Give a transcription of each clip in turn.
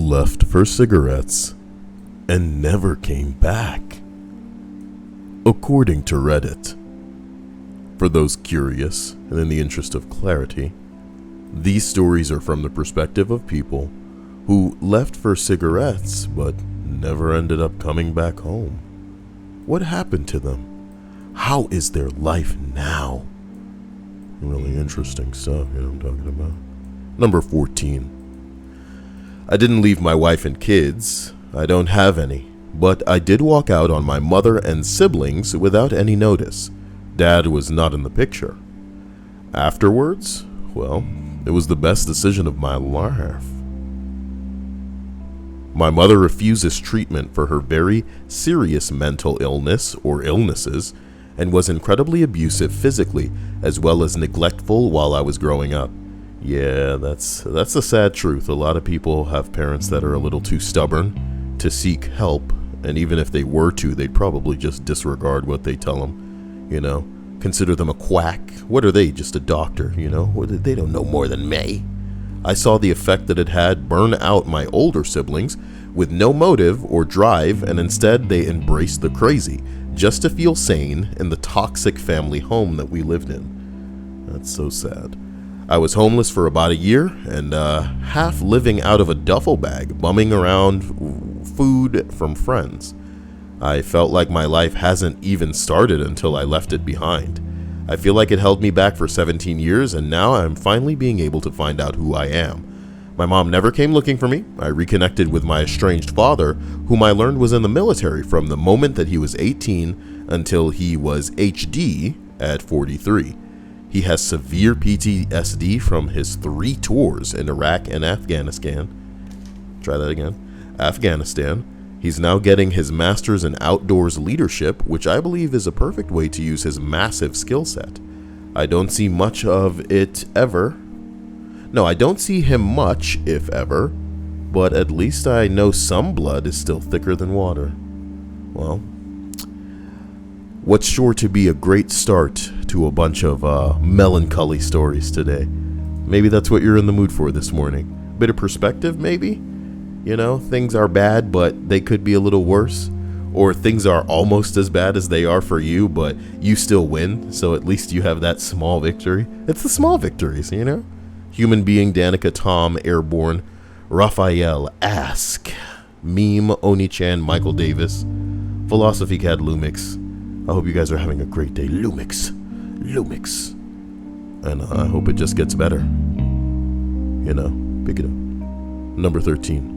left for cigarettes and never came back. According to Reddit. For those curious, and in the interest of clarity, these stories are from the perspective of people who left for cigarettes but never ended up coming back home. What happened to them? How is their life now? Really interesting stuff, you know what I'm talking about. Number 14. I didn't leave my wife and kids. I don't have any. But I did walk out on my mother and siblings without any notice. Dad was not in the picture. Afterwards, well, it was the best decision of my life. My mother refuses treatment for her very serious mental illness or illnesses and was incredibly abusive physically as well as neglectful while I was growing up. Yeah, that's the sad truth. A lot of people have parents that are a little too stubborn to seek help, and even if they were to, they'd probably just disregard what they tell them, you know, consider them a quack. What are they, just a doctor, you know? They don't know more than me. I saw the effect that it had burn out my older siblings with no motive or drive, and instead they embraced the crazy just to feel sane in the toxic family home that we lived in. That's so sad. I was homeless for about a year and half living out of a duffel bag, bumming around food from friends. I felt like my life hasn't even started until I left it behind. I feel like it held me back for 17 years, and now I'm finally being able to find out who I am. My mom never came looking for me. I reconnected with my estranged father, whom I learned was in the military from the moment that he was 18 until he was HD at 43. He has severe PTSD from his 3 tours in Iraq and Afghanistan. Try that again. Afghanistan. He's now getting his master's in outdoors leadership, which I believe is a perfect way to use his massive skill set. I don't see much of it ever. No, I don't see him much, if ever, but at least I know some blood is still thicker than water. Well, what's sure to be a great start to a bunch of melancholy stories today. Maybe that's what you're in the mood for this morning. Bit of perspective, maybe? You know, things are bad, but they could be a little worse. Or things are almost as bad as they are for you, but you still win, so at least you have that small victory. It's the small victories, you know? Human Being, Danica, Tom, Airborne, Raphael, Ask, Meme, Oni-chan, Michael Davis, Philosophy Cat, Lumix. I hope you guys are having a great day. Lumix. And I hope it just gets better. You know, pick it up. Number 13.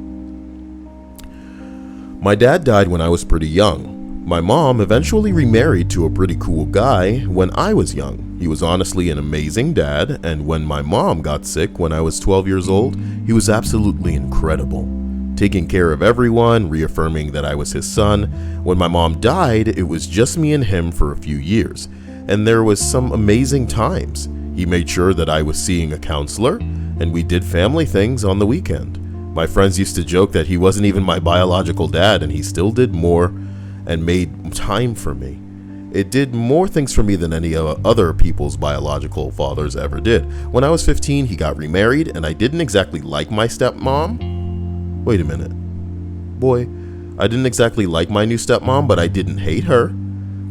My dad died when I was pretty young. My mom eventually remarried to a pretty cool guy when I was young. He was honestly an amazing dad, and when my mom got sick when I was 12 years old, he was absolutely incredible. Taking care of everyone, reaffirming that I was his son. When my mom died, it was just me and him for a few years, and there was some amazing times. He made sure that I was seeing a counselor, and we did family things on the weekend. My friends used to joke that he wasn't even my biological dad, and he still did more and made time for me. It did more things for me than any other people's biological fathers ever did. When I was 15, he got remarried, and I didn't exactly like my stepmom. Wait a minute. Boy, I didn't exactly like my new stepmom, but I didn't hate her.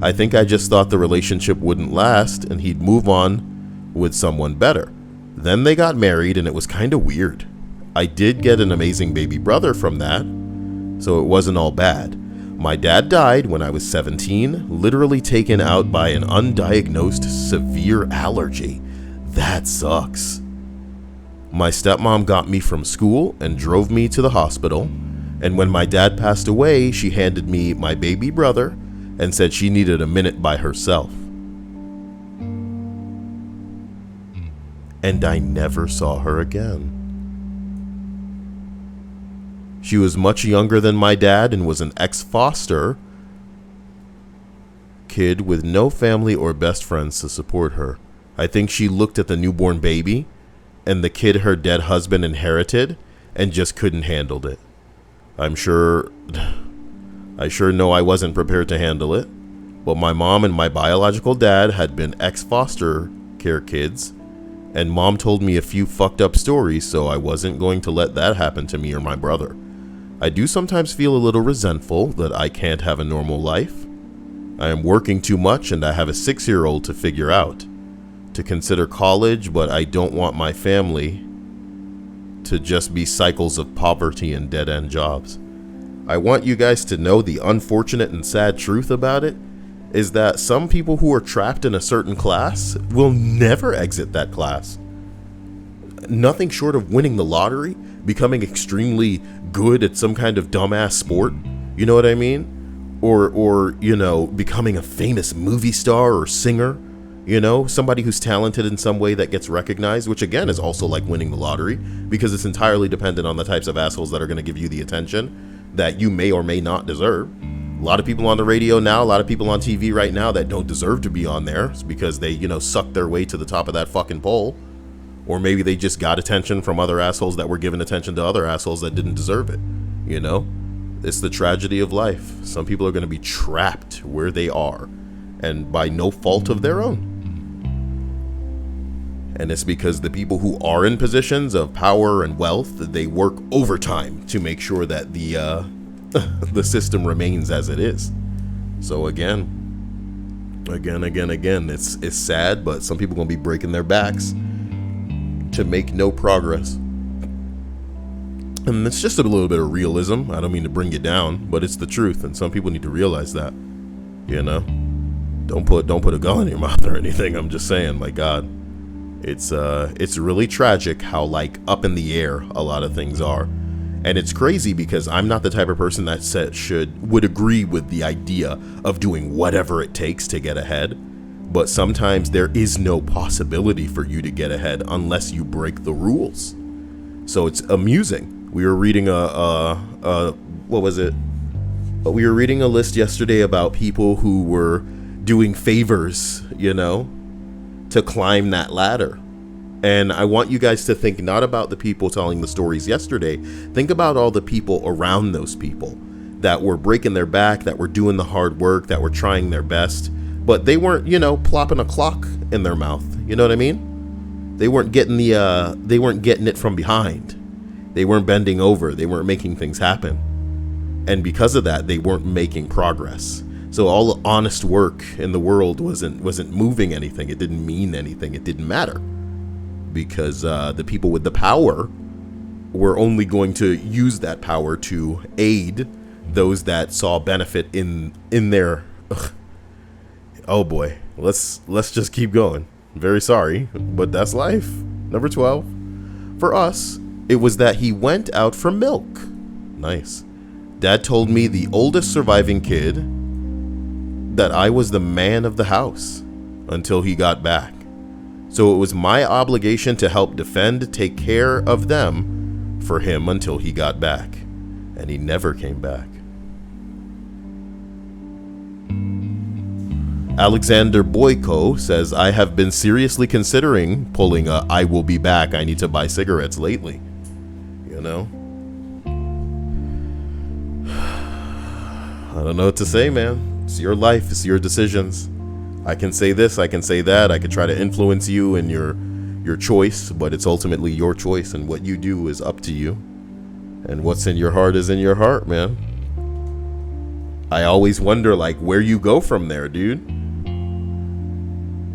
I think I just thought the relationship wouldn't last and he'd move on with someone better. Then they got married and it was kind of weird. I did get an amazing baby brother from that, so it wasn't all bad. My dad died when I was 17, literally taken out by an undiagnosed severe allergy. That sucks. My stepmom got me from school and drove me to the hospital, and when my dad passed away, she handed me my baby brother and said she needed a minute by herself. And I never saw her again. She was much younger than my dad and was an ex-foster kid with no family or best friends to support her. I think she looked at the newborn baby and the kid her dead husband inherited and just couldn't handle it. I sure know I wasn't prepared to handle it, but my mom and my biological dad had been ex-foster care kids, and mom told me a few fucked up stories, so I wasn't going to let that happen to me or my brother. I do sometimes feel a little resentful that I can't have a normal life. I am working too much and I have a 6-year-old to figure out, to consider college, but I don't want my family to just be cycles of poverty and dead-end jobs. I want you guys to know the unfortunate and sad truth about it is that some people who are trapped in a certain class will never exit that class. Nothing short of winning the lottery, becoming extremely good at some kind of dumbass sport, you know what I mean? Or you know, becoming a famous movie star or singer, you know, somebody who's talented in some way that gets recognized, which again is also like winning the lottery because it's entirely dependent on the types of assholes that are going to give you the attention that you may or may not deserve. A lot of people on the radio now, a lot of people on TV right now that don't deserve to be on there. It's because they, you know, sucked their way to the top of that fucking pole. Or maybe they just got attention from other assholes that were giving attention to other assholes that didn't deserve it. You know, it's the tragedy of life. Some people are going to be trapped where they are and by no fault of their own. And it's because the people who are in positions of power and wealth, they work overtime to make sure that the the system remains as it is. So again, it's sad, but some people are gonna be breaking their backs to make no progress. And it's just a little bit of realism. I don't mean to bring you down, but it's the truth, and some people need to realize that. You know, don't put a gun in your mouth or anything. I'm just saying, my God. It's really tragic how like up in the air a lot of things are, and it's crazy because I'm not the type of person that would agree with the idea of doing whatever it takes to get ahead, but sometimes there is no possibility for you to get ahead unless you break the rules. So it's amusing. We were reading what was it? We were reading a list yesterday about people who were doing favors, you know, to climb that ladder. And I want you guys to think not about the people telling the stories yesterday. Think about all the people around those people that were breaking their back, that were doing the hard work, that were trying their best, but they weren't, you know, plopping a clock in their mouth. You know what I mean? They weren't getting it from behind. They weren't bending over. They weren't making things happen. And because of that, they weren't making progress. So all the honest work in the world wasn't moving anything. It didn't mean anything. It didn't matter because the people with the power were only going to use that power to aid those that saw benefit in their. Oh boy, let's just keep going. Very sorry, but that's life. Number 12. For us, it was that he went out for milk. Nice. Dad told me, the oldest surviving kid, that I was the man of the house until he got back. So it was my obligation to help defend, take care of them for him until he got back. And he never came back. Alexander Boyko says, I have been seriously considering pulling a I will be back, I need to buy cigarettes lately. You know? I don't know what to say, man. It's your life, it's your decisions. I can say this, I can say that, I could try to influence you in your choice, but it's ultimately your choice, and what you do is up to you. And what's in your heart is in your heart, man. I always wonder, like, where you go from there, dude.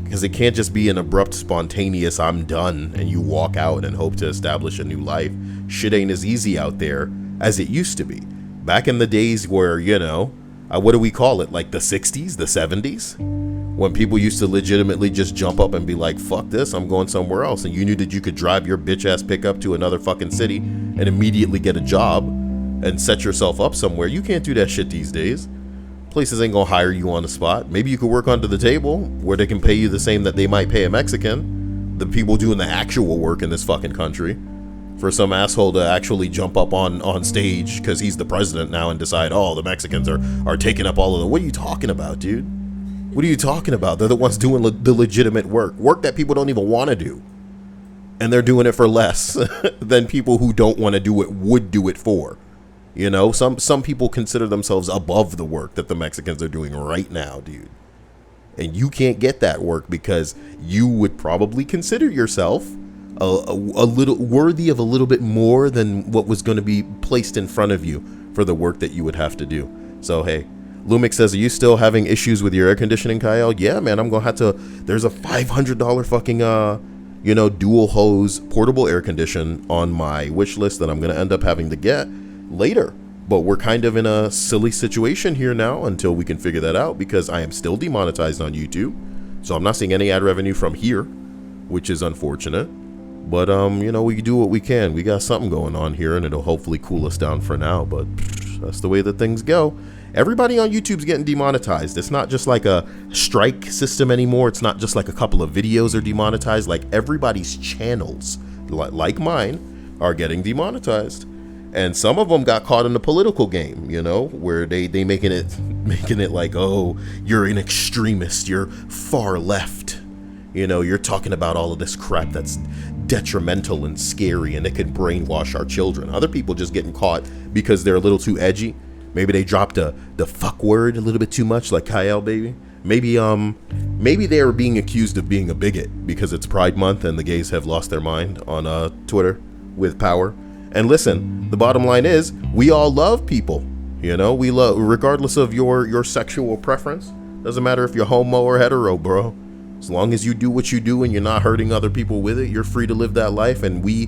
Because it can't just be an abrupt, spontaneous, I'm done, and you walk out and hope to establish a new life. Shit ain't as easy out there as it used to be. Back in the days where, you know, what do we call it? Like the 60s, the 70s? When people used to legitimately just jump up and be like, fuck this, I'm going somewhere else. And you knew that you could drive your bitch ass pickup to another fucking city and immediately get a job and set yourself up somewhere. You can't do that shit these days. Places ain't gonna hire you on the spot. Maybe you could work under the table where they can pay you the same that they might pay a Mexican. The people doing the actual work in this fucking country. For some asshole to actually jump up on stage because he's the president now and decide, oh, the Mexicans are taking up all of the. What are you talking about, dude? What are you talking about? They're the ones doing the legitimate work that people don't even want to do. And they're doing it for less than people who don't want to do it would do it for. You know, some people consider themselves above the work that the Mexicans are doing right now, dude. And you can't get that work because you would probably consider yourself a little worthy of a little bit more than what was going to be placed in front of you for the work that you would have to do. So, hey, Lumix says, are you still having issues with your air conditioning, Cyael? Yeah, man, I'm going to have to, there's a $500 fucking, dual hose portable air condition on my wish list that I'm going to end up having to get later. But we're kind of in a silly situation here now until we can figure that out, because I am still demonetized on YouTube. So I'm not seeing any ad revenue from here, which is unfortunate. But, we do what we can. We got something going on here, and it'll hopefully cool us down for now. But that's the way that things go. Everybody on YouTube's getting demonetized. It's not just like a strike system anymore. It's not just like a couple of videos are demonetized. Like, everybody's channels, like mine, are getting demonetized. And some of them got caught in the political game, where they making it like, oh, you're an extremist, you're far left. You're talking about all of this crap that's detrimental and scary, and it could brainwash our children. Other people just getting caught because they're a little too edgy. Maybe they dropped the fuck word a little bit too much, like Cyael, baby. Maybe they are being accused of being a bigot because it's Pride Month and the gays have lost their mind on Twitter with power. And listen, the bottom line is, we all love people. We love, regardless of your sexual preference. Doesn't matter if you're homo or hetero, bro. As long as you do what you do and you're not hurting other people with it, you're free to live that life. And we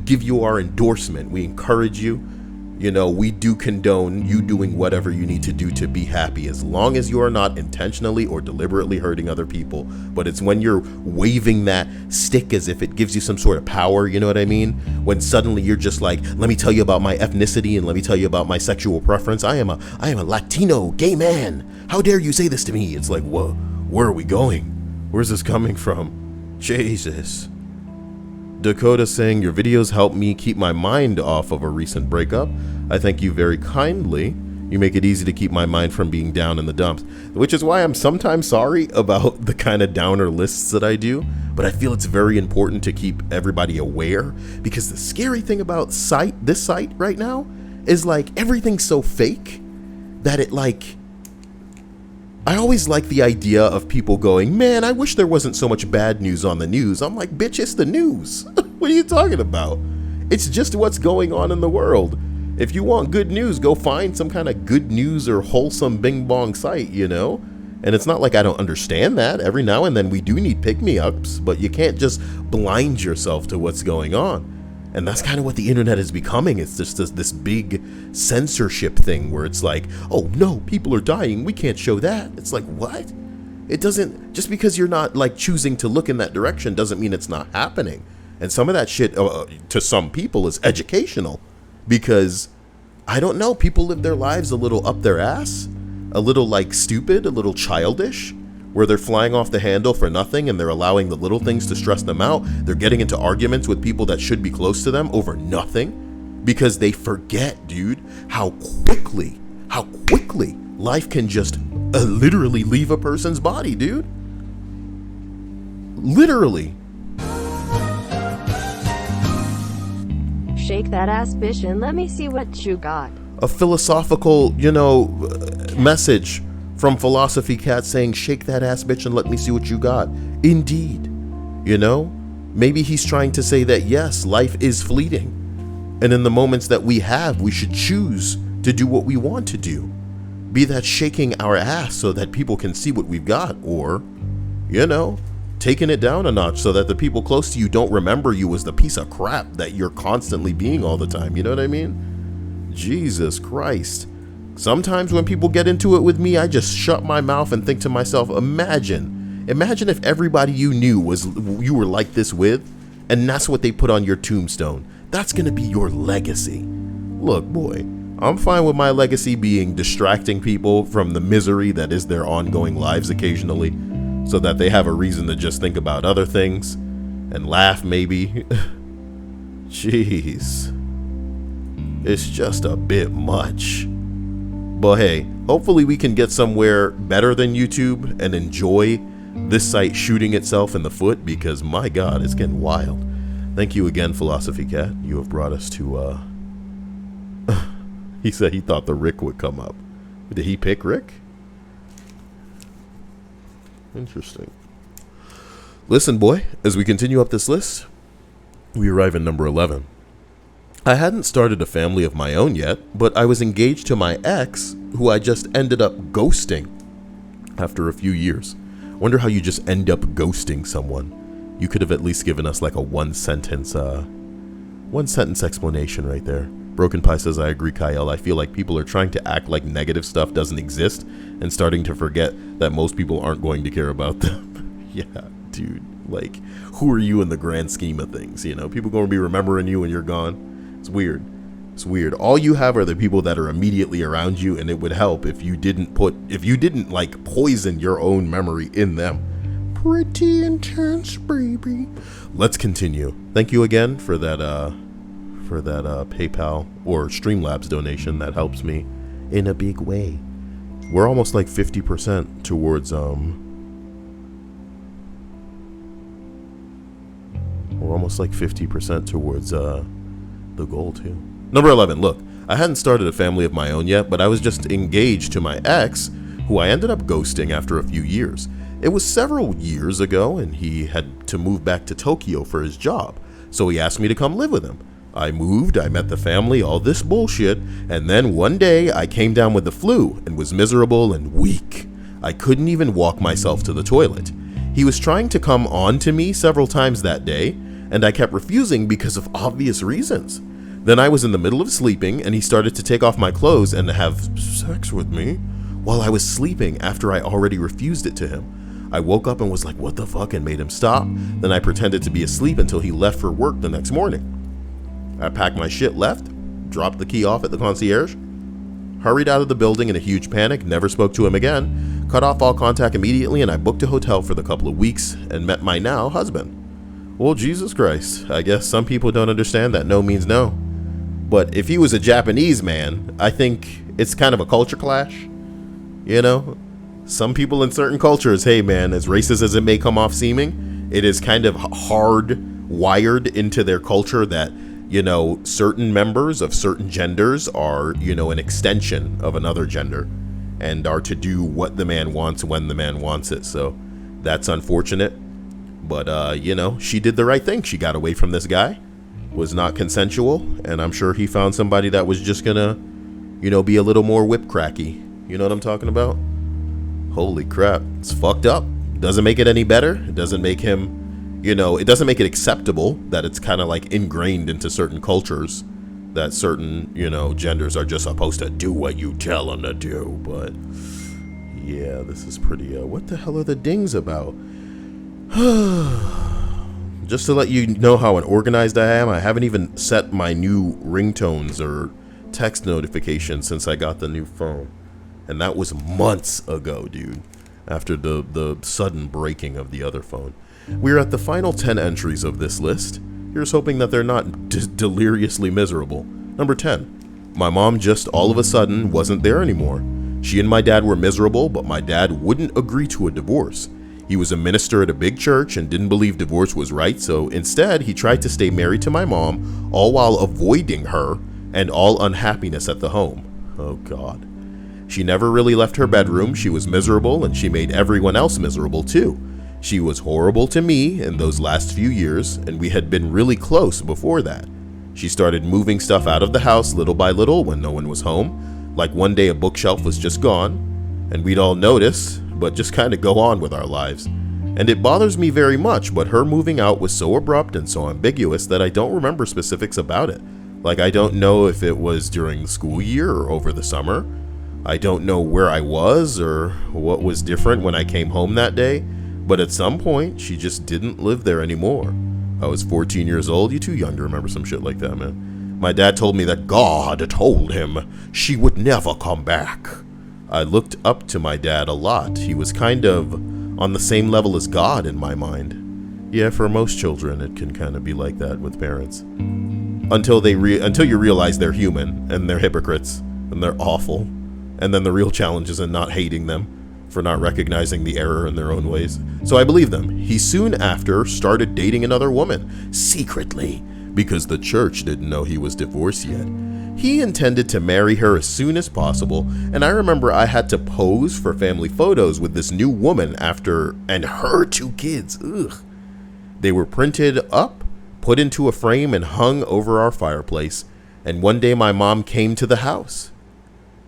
give you our endorsement. We encourage you. We do condone you doing whatever you need to do to be happy, as long as you are not intentionally or deliberately hurting other people. But it's when you're waving that stick as if it gives you some sort of power, you know what I mean? When suddenly you're just like, let me tell you about my ethnicity and let me tell you about my sexual preference. I am a Latino gay man. How dare you say this to me? It's like, whoa, where are we going? Where's this coming from? Jesus. Dakota saying, your videos help me keep my mind off of a recent breakup. I thank you very kindly. You make it easy to keep my mind from being down in the dumps, which is why I'm sometimes sorry about the kind of downer lists that I do, but I feel it's very important to keep everybody aware, because the scary thing about this site right now is like everything's so fake that it I always like the idea of people going, man, I wish there wasn't so much bad news on the news. I'm like, bitch, it's the news. What are you talking about? It's just what's going on in the world. If you want good news, go find some kind of good news or wholesome bing bong site, And it's not like I don't understand that. Every now and then we do need pick-me-ups, but you can't just blind yourself to what's going on. And that's kind of what the internet is becoming. It's just this big censorship thing where it's like, oh no, people are dying, we can't show that. It's like, what? It doesn't, just because you're not like choosing to look in that direction doesn't mean it's not happening. And some of that shit to some people is educational, because I don't know, people live their lives a little up their ass, a little like stupid, a little childish, where they're flying off the handle for nothing and they're allowing the little things to stress them out. They're getting into arguments with people that should be close to them over nothing, because they forget, dude, how quickly life can just literally leave a person's body, dude. Literally. Shake that ass, bitch, and let me see what you got. A philosophical, message from Philosophy Cat saying, shake that ass, bitch, and let me see what you got. Indeed. Maybe he's trying to say that, yes, life is fleeting. And in the moments that we have, we should choose to do what we want to do. Be that shaking our ass so that people can see what we've got, or, taking it down a notch so that the people close to you don't remember you as the piece of crap that you're constantly being all the time. You know what I mean? Jesus Christ. Sometimes when people get into it with me, I just shut my mouth and think to myself, imagine if everybody you knew you were like this with, and that's what they put on your tombstone. That's going to be your legacy. Look, boy, I'm fine with my legacy being distracting people from the misery that is their ongoing lives occasionally, so that they have a reason to just think about other things and laugh maybe. Jeez. It's just a bit much. But hey, hopefully we can get somewhere better than YouTube and enjoy this site shooting itself in the foot, because my God, it's getting wild. Thank you again, Philosophy Cat. You have brought us to, he said he thought the Rick would come up. Did he pick Rick? Interesting. Listen, boy, as we continue up this list, We arrive at number 11. I hadn't started a family of my own yet, but I was engaged to my ex, who I just ended up ghosting after a few years. Wonder how you just end up ghosting someone. You could have at least given us like a one sentence explanation right there. Broken Pie says, I agree, Cyael. I feel like people are trying to act like negative stuff doesn't exist and starting to forget that most people aren't going to care about them. Yeah, dude. Like, who are you in the grand scheme of things? You know, people going to be remembering you when you're gone. It's weird. It's weird. All you have are the people that are immediately around you, and it would help if you didn't like poison your own memory in them. Pretty intense, baby. Let's continue. Thank you again for that PayPal or Streamlabs donation. That helps me in a big way. We're almost like 50% towards We're almost like 50% towards the goal too. Number 11. Look, I hadn't started a family of my own yet, but I was just engaged to my ex, who I ended up ghosting after a few years. It was several years ago, and he had to move back to Tokyo for his job, so he asked me to come live with him. I moved, I met the family, all this bullshit, and then one day I came down with the flu and was miserable and weak. I couldn't even walk myself to the toilet. He was trying to come on to me several times that day, and I kept refusing because of obvious reasons. Then I was in the middle of sleeping, and he started to take off my clothes and have sex with me while I was sleeping after I already refused it to him. I woke up and was like, what the fuck, and made him stop. Then I pretended to be asleep until he left for work the next morning. I packed my shit, left, dropped the key off at the concierge, hurried out of the building in a huge panic, never spoke to him again, cut off all contact immediately, and I booked a hotel for the couple of weeks and met my now husband. Well, Jesus Christ, I guess some people don't understand that no means no. But if he was a Japanese man, I think it's kind of a culture clash. You know, some people in certain cultures, hey man, as racist as it may come off seeming, it is kind of hard wired into their culture that, you know, certain members of certain genders are, you know, an extension of another gender and are to do what the man wants when the man wants it. So that's unfortunate. But, you know, she did the right thing. She got away from this guy, was not consensual, and I'm sure he found somebody that was just gonna, you know, be a little more whip cracky. You know what I'm talking about? Holy crap. It's fucked up. Doesn't make it any better. It doesn't make him, you know, it doesn't make it acceptable that it's kind of like ingrained into certain cultures that certain, you know, genders are just supposed to do what you tell them to do. But, yeah, this is pretty, what the hell are the dings about? Just to let you know how unorganized I am, I haven't even set my new ringtones or text notifications since I got the new phone. And that was months ago, dude, after the sudden breaking of the other phone. We're at the final 10 entries of this list. Here's hoping that they're not deliriously miserable. Number 10. My mom just all of a sudden wasn't there anymore. She and my dad were miserable, but my dad wouldn't agree to a divorce. He was a minister at a big church and didn't believe divorce was right, so instead he tried to stay married to my mom, all while avoiding her and all unhappiness at the home. Oh God. She never really left her bedroom. She was miserable, and she made everyone else miserable too. She was horrible to me in those last few years, and we had been really close before that. She started moving stuff out of the house little by little when no one was home. Like one day a bookshelf was just gone, and we'd all notice, but just kind of go on with our lives. And it bothers me very much, but her moving out was so abrupt and so ambiguous that I don't remember specifics about it. Like, I don't know if it was during the school year or over the summer. I don't know where I was or what was different when I came home that day, but at some point, she just didn't live there anymore. I was 14 years old. You're too young to remember some shit like that, man. My dad told me that God told him she would never come back. I looked up to my dad a lot. He was kind of on the same level as God in my mind. Yeah, for most children, it can kind of be like that with parents. Until you realize they're human, and they're hypocrites, and they're awful. And then the real challenge is in not hating them for not recognizing the error in their own ways. So I believe them. He soon after started dating another woman, secretly, because the church didn't know he was divorced yet. He intended to marry her as soon as possible, and I remember I had to pose for family photos with this new woman and her 2 kids. Ugh. They were printed up put into a frame and hung over our fireplace. And one day my mom came to the house.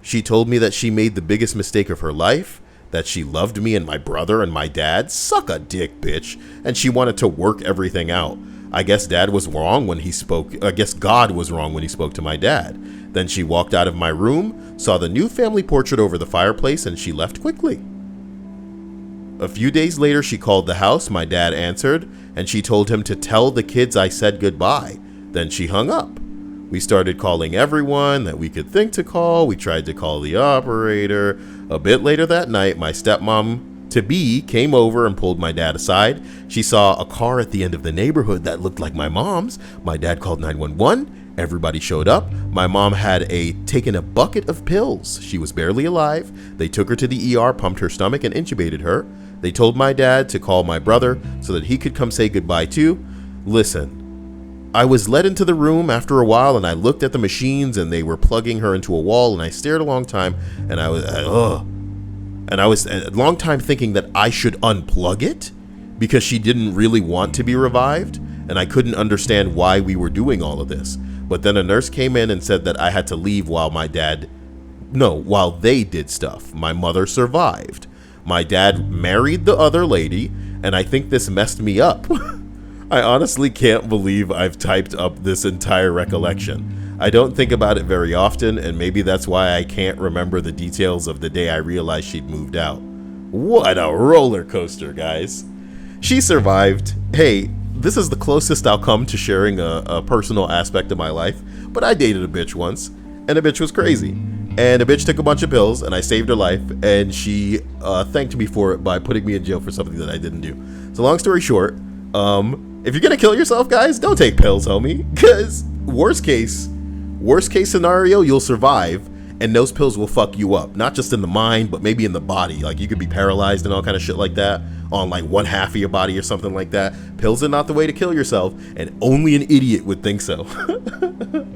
She told me that she made the biggest mistake of her life, that she loved me and my brother and my dad. Suck a dick, bitch. And she wanted to work everything out. I guess dad was wrong when he spoke. I guess God was wrong when he spoke to my dad. Then she walked out of my room, saw the new family portrait over the fireplace, and she left quickly. A few days later, she called the house. My dad answered, and she told him to tell the kids I said goodbye. Then she hung up. We started calling everyone that we could think to call. We tried to call the operator. A bit later that night, my stepmom-to-be came over and pulled my dad aside. She saw a car at the end of the neighborhood that looked like my mom's. My dad called 911. Everybody showed up. My mom had taken a bucket of pills. She was barely alive. They took her to the ER, pumped her stomach, and intubated her. They told my dad to call my brother so that he could come say goodbye too. Listen, I was led into the room after a while, and I looked at the machines, and they were plugging her into a wall, and I stared a long time, and I was a long time thinking that I should unplug it because she didn't really want to be revived, and I couldn't understand why we were doing all of this. But then a nurse came in and said that I had to leave while they did stuff. My mother survived. My dad married the other lady, and I think this messed me up. I honestly can't believe I've typed up this entire recollection. I don't think about it very often, and maybe that's why I can't remember the details of the day I realized she'd moved out. What a roller coaster, guys. She survived. Hey, this is the closest I'll come to sharing a personal aspect of my life, but I dated a bitch once, and the bitch was crazy. And the bitch took a bunch of pills, and I saved her life, and she thanked me for it by putting me in jail for something that I didn't do. So long story short, if you're gonna kill yourself, guys, don't take pills, homie. Because worst case scenario, you'll survive, and those pills will fuck you up. Not just in the mind, but maybe in the body. Like, you could be paralyzed and all kind of shit like that on like one half of your body or something like that. Pills are not the way to kill yourself, and only an idiot would think so.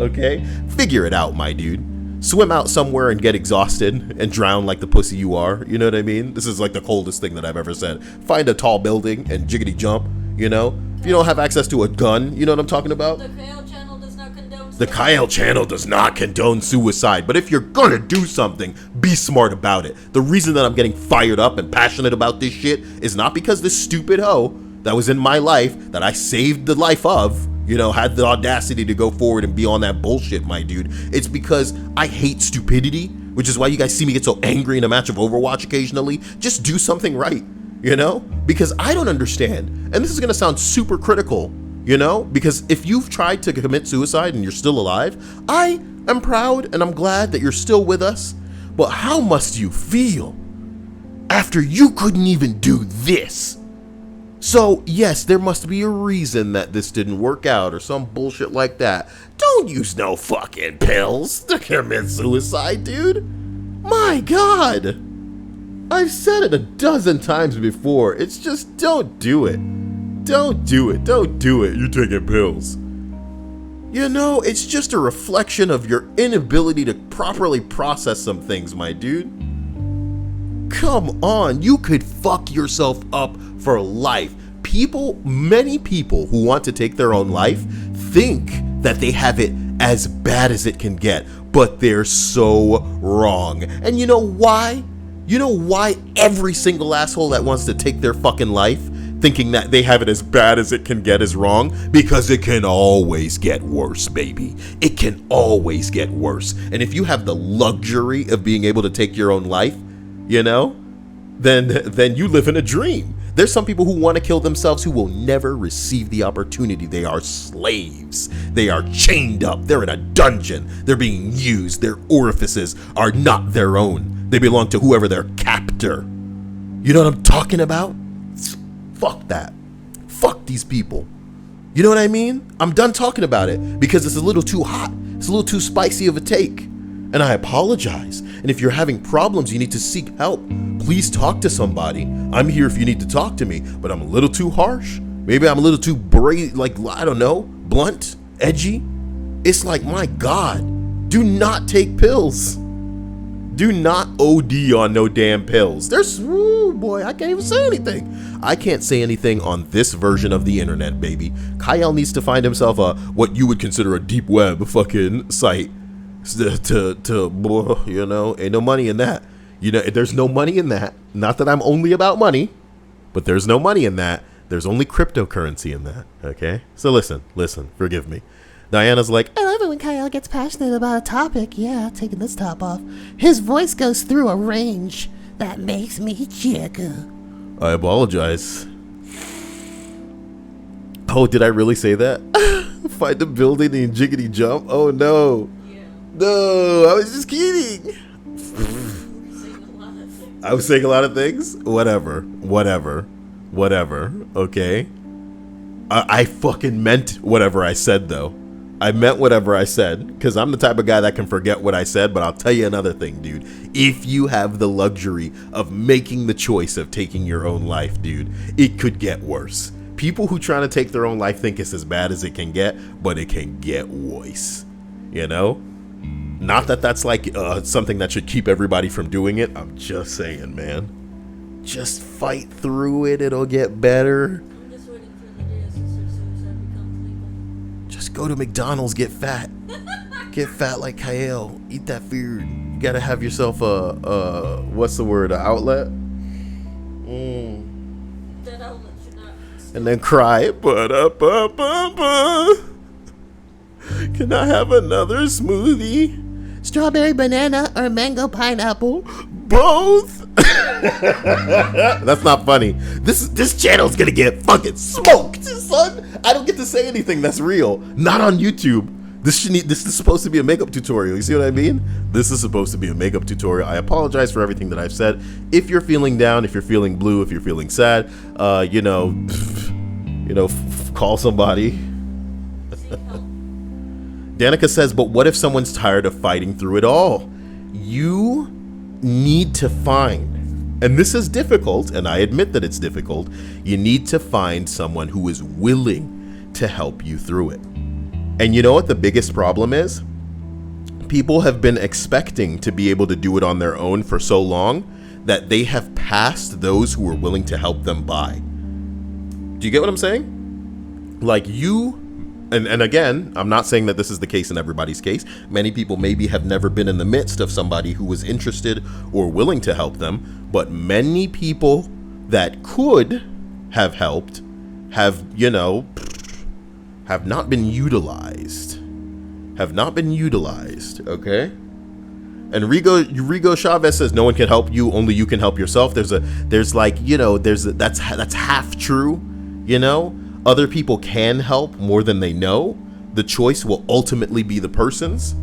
Okay? Figure it out, my dude. Swim out somewhere and get exhausted and drown like the pussy you are. You know what I mean? This is like the coldest thing that I've ever said. Find a tall building and jiggity jump, you know? If you don't have access to a gun, you know what I'm talking about? The Cyael channel does not condone suicide. The Cyael channel does not condone suicide. But if you're gonna do something, be smart about it. The reason that I'm getting fired up and passionate about this shit is not because this stupid hoe that was in my life, that I saved the life of, you know, had the audacity to go forward and be on that bullshit, my dude. It's because I hate stupidity, which is why you guys see me get so angry in a match of Overwatch occasionally. Just do something right, you know? Because I don't understand, and this is gonna sound super critical, you know? Because if you've tried to commit suicide and you're still alive, I am proud and I'm glad that you're still with us. But how must you feel after you couldn't even do this? So, yes, there must be a reason that this didn't work out or some bullshit like that. Don't use no fucking pills to commit suicide, dude. My God. I've said it a dozen times before. It's just, don't do it. Don't do it. Don't do it. You're taking pills. You know, it's just a reflection of your inability to properly process some things, my dude. Come on, you could fuck yourself up for life. Many people who want to take their own life think that they have it as bad as it can get, but they're so wrong. And you know why? You know why every single asshole that wants to take their fucking life thinking that they have it as bad as it can get is wrong? Because it can always get worse, baby. It can always get worse. And if you have the luxury of being able to take your own life, you know, then you live in a dream. There's some people who want to kill themselves who will never receive the opportunity. They are slaves. They are chained up. They're in a dungeon. They're being used. Their orifices are not their own. They belong to whoever their captor. You know what I'm talking about? Fuck that. Fuck these people. You know what I mean? I'm done talking about it because it's a little too hot. It's a little too spicy of a take. And I apologize. And if you're having problems, you need to seek help. Please talk to somebody. I'm here if you need to talk to me, but I'm a little too harsh. Maybe I'm a little too blunt, edgy. It's like, my God, do not take pills. Do not OD on no damn pills. There's, ooh, boy, I can't even say anything. I can't say anything on this version of the internet, baby. Cyael needs to find himself a, what you would consider a deep web fucking site. You know, ain't no money in that. You know, there's no money in that. Not that I'm only about money, but there's no money in that. There's only cryptocurrency in that, okay? So listen, forgive me. Diana's like, I love it when Cyael gets passionate about a topic. Yeah, taking this top off. His voice goes through a range that makes me jiggle. I apologize. Oh, did I really say that? Find the building and jiggity jump? Oh, no. Yeah. No, I was just kidding. I was saying a lot of things? Whatever. Okay? I fucking meant whatever I said, though. I meant whatever I said, because I'm the type of guy that can forget what I said, but I'll tell you another thing, dude. If you have the luxury of making the choice of taking your own life, dude, it could get worse. People who trying to take their own life think it's as bad as it can get, but it can get worse, you know? Not that that's like something that should keep everybody from doing it. I'm just saying, man. Just fight through it. It'll get better. I'm just waiting for the day assisted suicide becomes legal. Just go to McDonald's, get fat. Get fat like Cyael. Eat that food. You gotta have yourself a what's the word? An outlet? That outlet should not. And then cry. Can I have another smoothie? Strawberry banana or mango pineapple? Both. That's not funny. This channel's gonna get fucking smoked, son. I don't get to say anything that's real. Not on YouTube. This is supposed to be a makeup tutorial. You see what I mean? This is supposed to be a makeup tutorial. I apologize for everything that I've said. If you're feeling down, if you're feeling blue, if you're feeling sad, call somebody. Danica says, but what if someone's tired of fighting through it all? You need to find, and this is difficult, and I admit that it's difficult, you need to find someone who is willing to help you through it. And you know what the biggest problem is? People have been expecting to be able to do it on their own for so long that they have passed those who are willing to help them by. Do you get what I'm saying? Like you... And again, I'm not saying that this is the case in everybody's case. Many people maybe have never been in the midst of somebody who was interested or willing to help them. But many people that could have helped have not been utilized. Have not been utilized, okay? And Rigo Chavez says no one can help you, only you can help yourself. That's half true, you know? Other people can help more than they know. The choice will ultimately be the person's,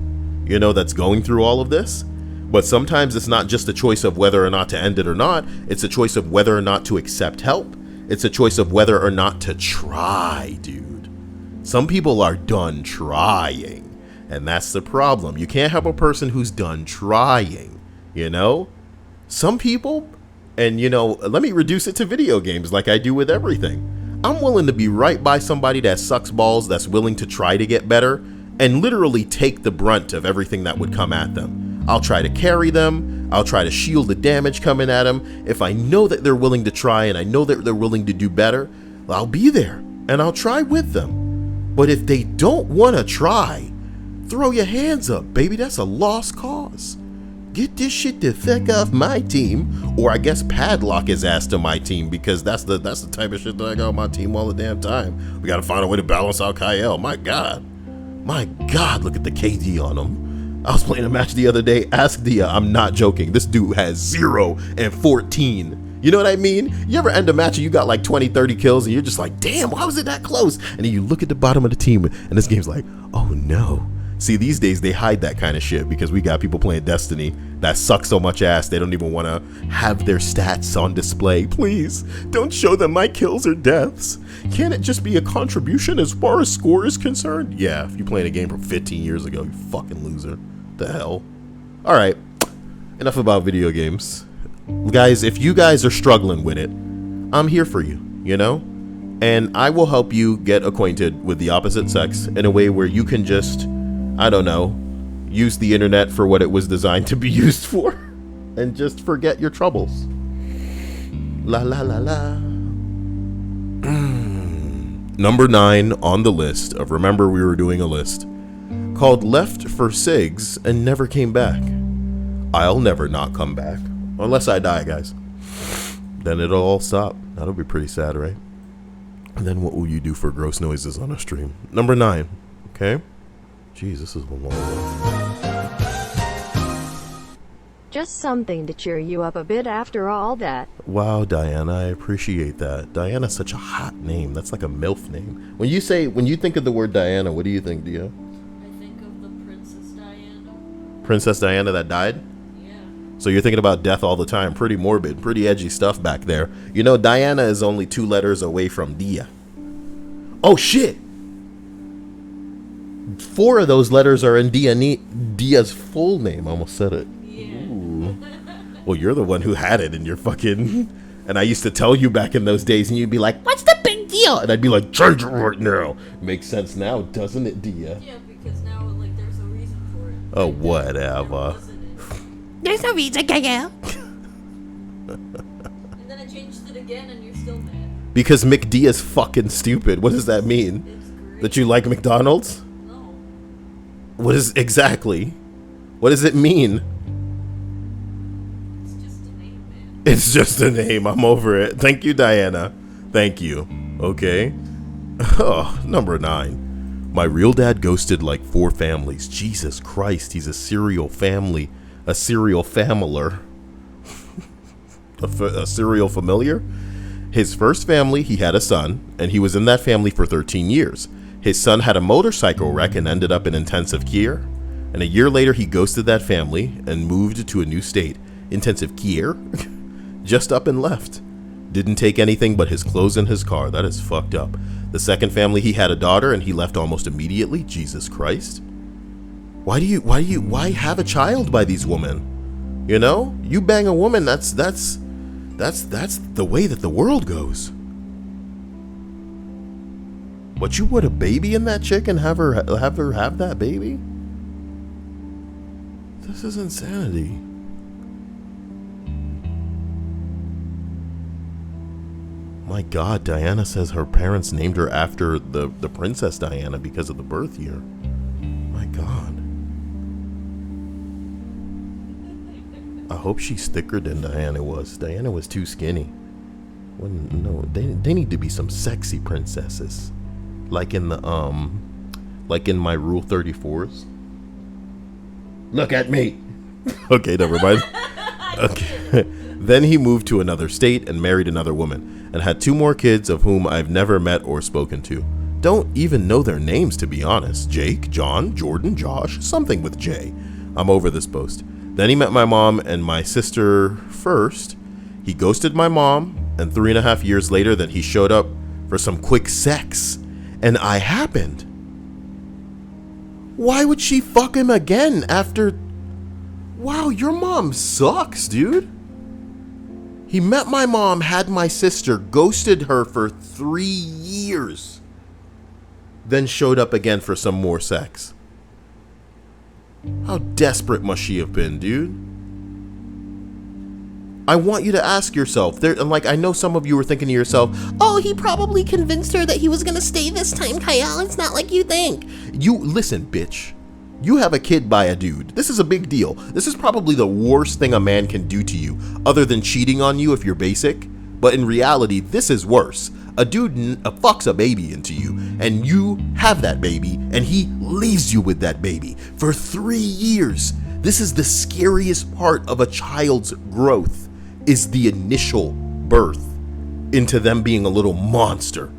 that's going through all of this. But sometimes it's not just a choice of whether or not to end it or not. It's a choice of whether or not to accept help. It's a choice of whether or not to try, dude. Some people are done trying, and that's the problem. You can't help a person who's done trying, Some people, and let me reduce it to video games like I do with everything. I'm willing to be right by somebody that sucks balls, that's willing to try to get better, and literally take the brunt of everything that would come at them. I'll try to carry them. I'll try to shield the damage coming at them. If I know that they're willing to try and I know that they're willing to do better, I'll be there and I'll try with them. But if they don't want to try, throw your hands up, baby. That's a lost cause. Get this shit the fuck off my team, or I guess padlock his ass to my team, because that's the type of shit that I got on my team all the damn time. We gotta find a way to balance out Cyael. My God, look at the KD on him. I was playing a match the other day. Ask Dia. I'm not joking. This dude has 0 and 14. You know what I mean? You ever end a match and you got like 20, 30 kills and you're just like, damn, why was it that close? And then you look at the bottom of the team and this game's like, oh no. See, these days they hide that kind of shit because we got people playing Destiny that suck so much ass they don't even want to have their stats on display. Please, don't show them my kills or deaths. Can't it just be a contribution as far as score is concerned? Yeah, if you're playing a game from 15 years ago, you fucking loser. The hell? Alright, enough about video games. Guys, if you guys are struggling with it, I'm here for you, And I will help you get acquainted with the opposite sex in a way where you can just... I don't know, use the internet for what it was designed to be used for. and just forget your troubles. La la la la. Number 9 on the list of, remember we were doing a list, called Left for Cigs and Never Came Back. I'll never not come back. Unless I die, guys. Then it'll all stop. That'll be pretty sad, right? And then what will you do for gross noises on a stream? Number 9. Okay? Jeez, this is a long one. Just something to cheer you up a bit after all that. Wow, Diana, I appreciate that. Diana's such a hot name. That's like a MILF name. When you think of the word Diana, what do you think, Dia? I think of the Princess Diana. Princess Diana that died? Yeah. So you're thinking about death all the time. Pretty morbid, pretty edgy stuff back there. You know, Diana is only 2 letters away from Dia. Oh, shit! 4 of those letters are in Dia's full name. I almost said it. Well, you're the one who had it in your fucking... And I used to tell you back in those days, and you'd be like, what's the big deal? And I'd be like, change it right now. Makes sense now, doesn't it, Dia? Yeah, because now, like, there's a reason for it. Oh, whatever. There's no reason, Cyael. And then I changed it again, and you're still mad. Because McD is fucking stupid. What does that mean? It's great. That you like McDonald's? No. What is... Exactly. What does it mean? It's just a name, man. It's just a name. I'm over it. Thank you, Diana. Thank you. Okay. Oh, number 9. My real dad ghosted like 4 families. Jesus Christ, he's a serial family. A serial familer. a serial familiar? His first family, he had a son, and he was in that family for 13 years. His son had a motorcycle wreck and ended up in intensive care. And a year later, he ghosted that family and moved to a new state. Intensive care? Just up and left. Didn't take anything but his clothes and his car. That is fucked up. The second family, he had a daughter and he left almost immediately. Jesus Christ. Why have a child by these women? You know? You bang a woman, that's the way that the world goes. But you put a baby in that chick and have her have that baby? This is insanity. My God, Diana says her parents named her after the Princess Diana because of the birth year. My God. I hope she's thicker than Diana was. Diana was too skinny. No, they need to be some sexy princesses. Like in the like in my Rule 34s. Look at me. Okay, never mind. Okay. Then he moved to another state and married another woman and had 2 more kids of whom I've never met or spoken to. Don't even know their names, to be honest. Jake, John, Jordan, Josh, something with J. I'm over this post. Then he met my mom and my sister first. He ghosted my mom, and 3.5 years later, then he showed up for some quick sex, and I happened. Why would she fuck him again after... Wow, your mom sucks, dude. He met my mom, had my sister, ghosted her for 3 years, then showed up again for some more sex. How desperate must she have been, dude? I want you to ask yourself, and like, I know some of you are thinking to yourself, Oh, he probably convinced her that he was gonna stay this time, Cyael. It's not like you think. you listen, bitch. You have a kid by a dude. This is a big deal. This is probably the worst thing a man can do to you, other than cheating on you if you're basic. But in reality, this is worse. A dude fucks a baby into you, and you have that baby, and he leaves you with that baby for 3 years. This is the scariest part of a child's growth, is the initial birth into them being a little monster.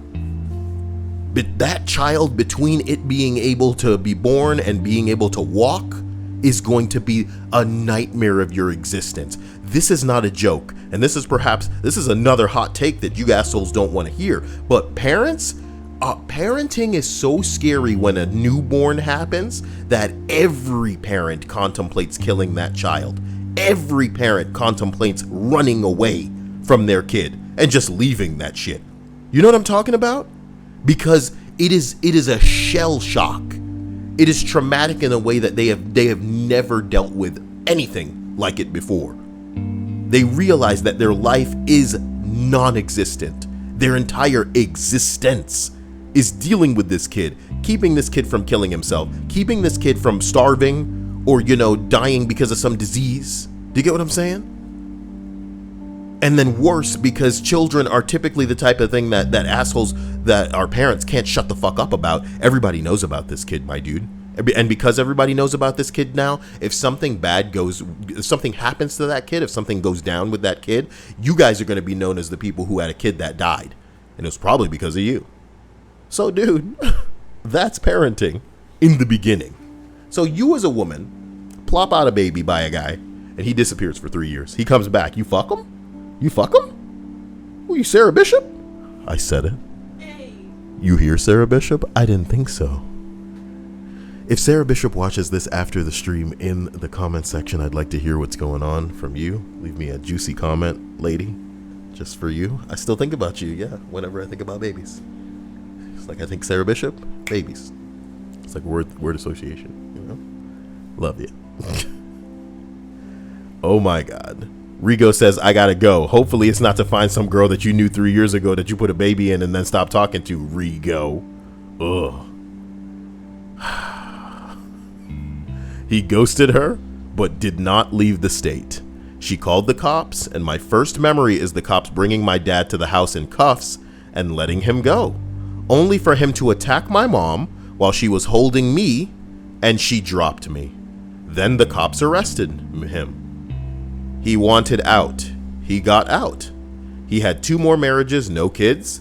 But that child, between it being able to be born and being able to walk, is going to be a nightmare of your existence. This is not a joke. And this is another hot take that you assholes don't want to hear. But parents, parenting is so scary when a newborn happens that every parent contemplates killing that child. Every parent contemplates running away from their kid and just leaving that shit. You know what I'm talking about? Because it is a shell shock. It is traumatic in a way that they have never dealt with anything like it before. They realize that their life is non-existent. Their entire existence is dealing with this kid, keeping this kid from killing himself, keeping this kid from starving or, dying because of some disease. Do you get what I'm saying? And then worse, because children are typically the type of thing that assholes that our parents can't shut the fuck up about. Everybody knows about this kid, my dude. And because everybody knows about this kid now, if something happens to that kid, if something goes down with that kid, you guys are going to be known as the people who had a kid that died. And it was probably because of you. So, dude, that's parenting in the beginning. So you as a woman, plop out a baby by a guy, and he disappears for 3 years. He comes back. You fuck him? You fuck him? Who, you Sarah Bishop? I said it. Hey. You hear, Sarah Bishop? I didn't think so. If Sarah Bishop watches this after the stream, in the comment section, I'd like to hear what's going on from you. Leave me a juicy comment, lady, just for you. I still think about you, yeah, whenever I think about babies. It's like I think Sarah Bishop, babies. It's like word association, you know? Love you. Oh my God. Rigo says, I gotta go. Hopefully it's not to find some girl that you knew 3 years ago that you put a baby in and then stopped talking to. Rigo. Ugh. He ghosted her, but did not leave the state. She called the cops, and my first memory is the cops bringing my dad to the house in cuffs and letting him go, only for him to attack my mom while she was holding me, and she dropped me. Then the cops arrested him. He wanted out. He got out. He had 2 more marriages, no kids.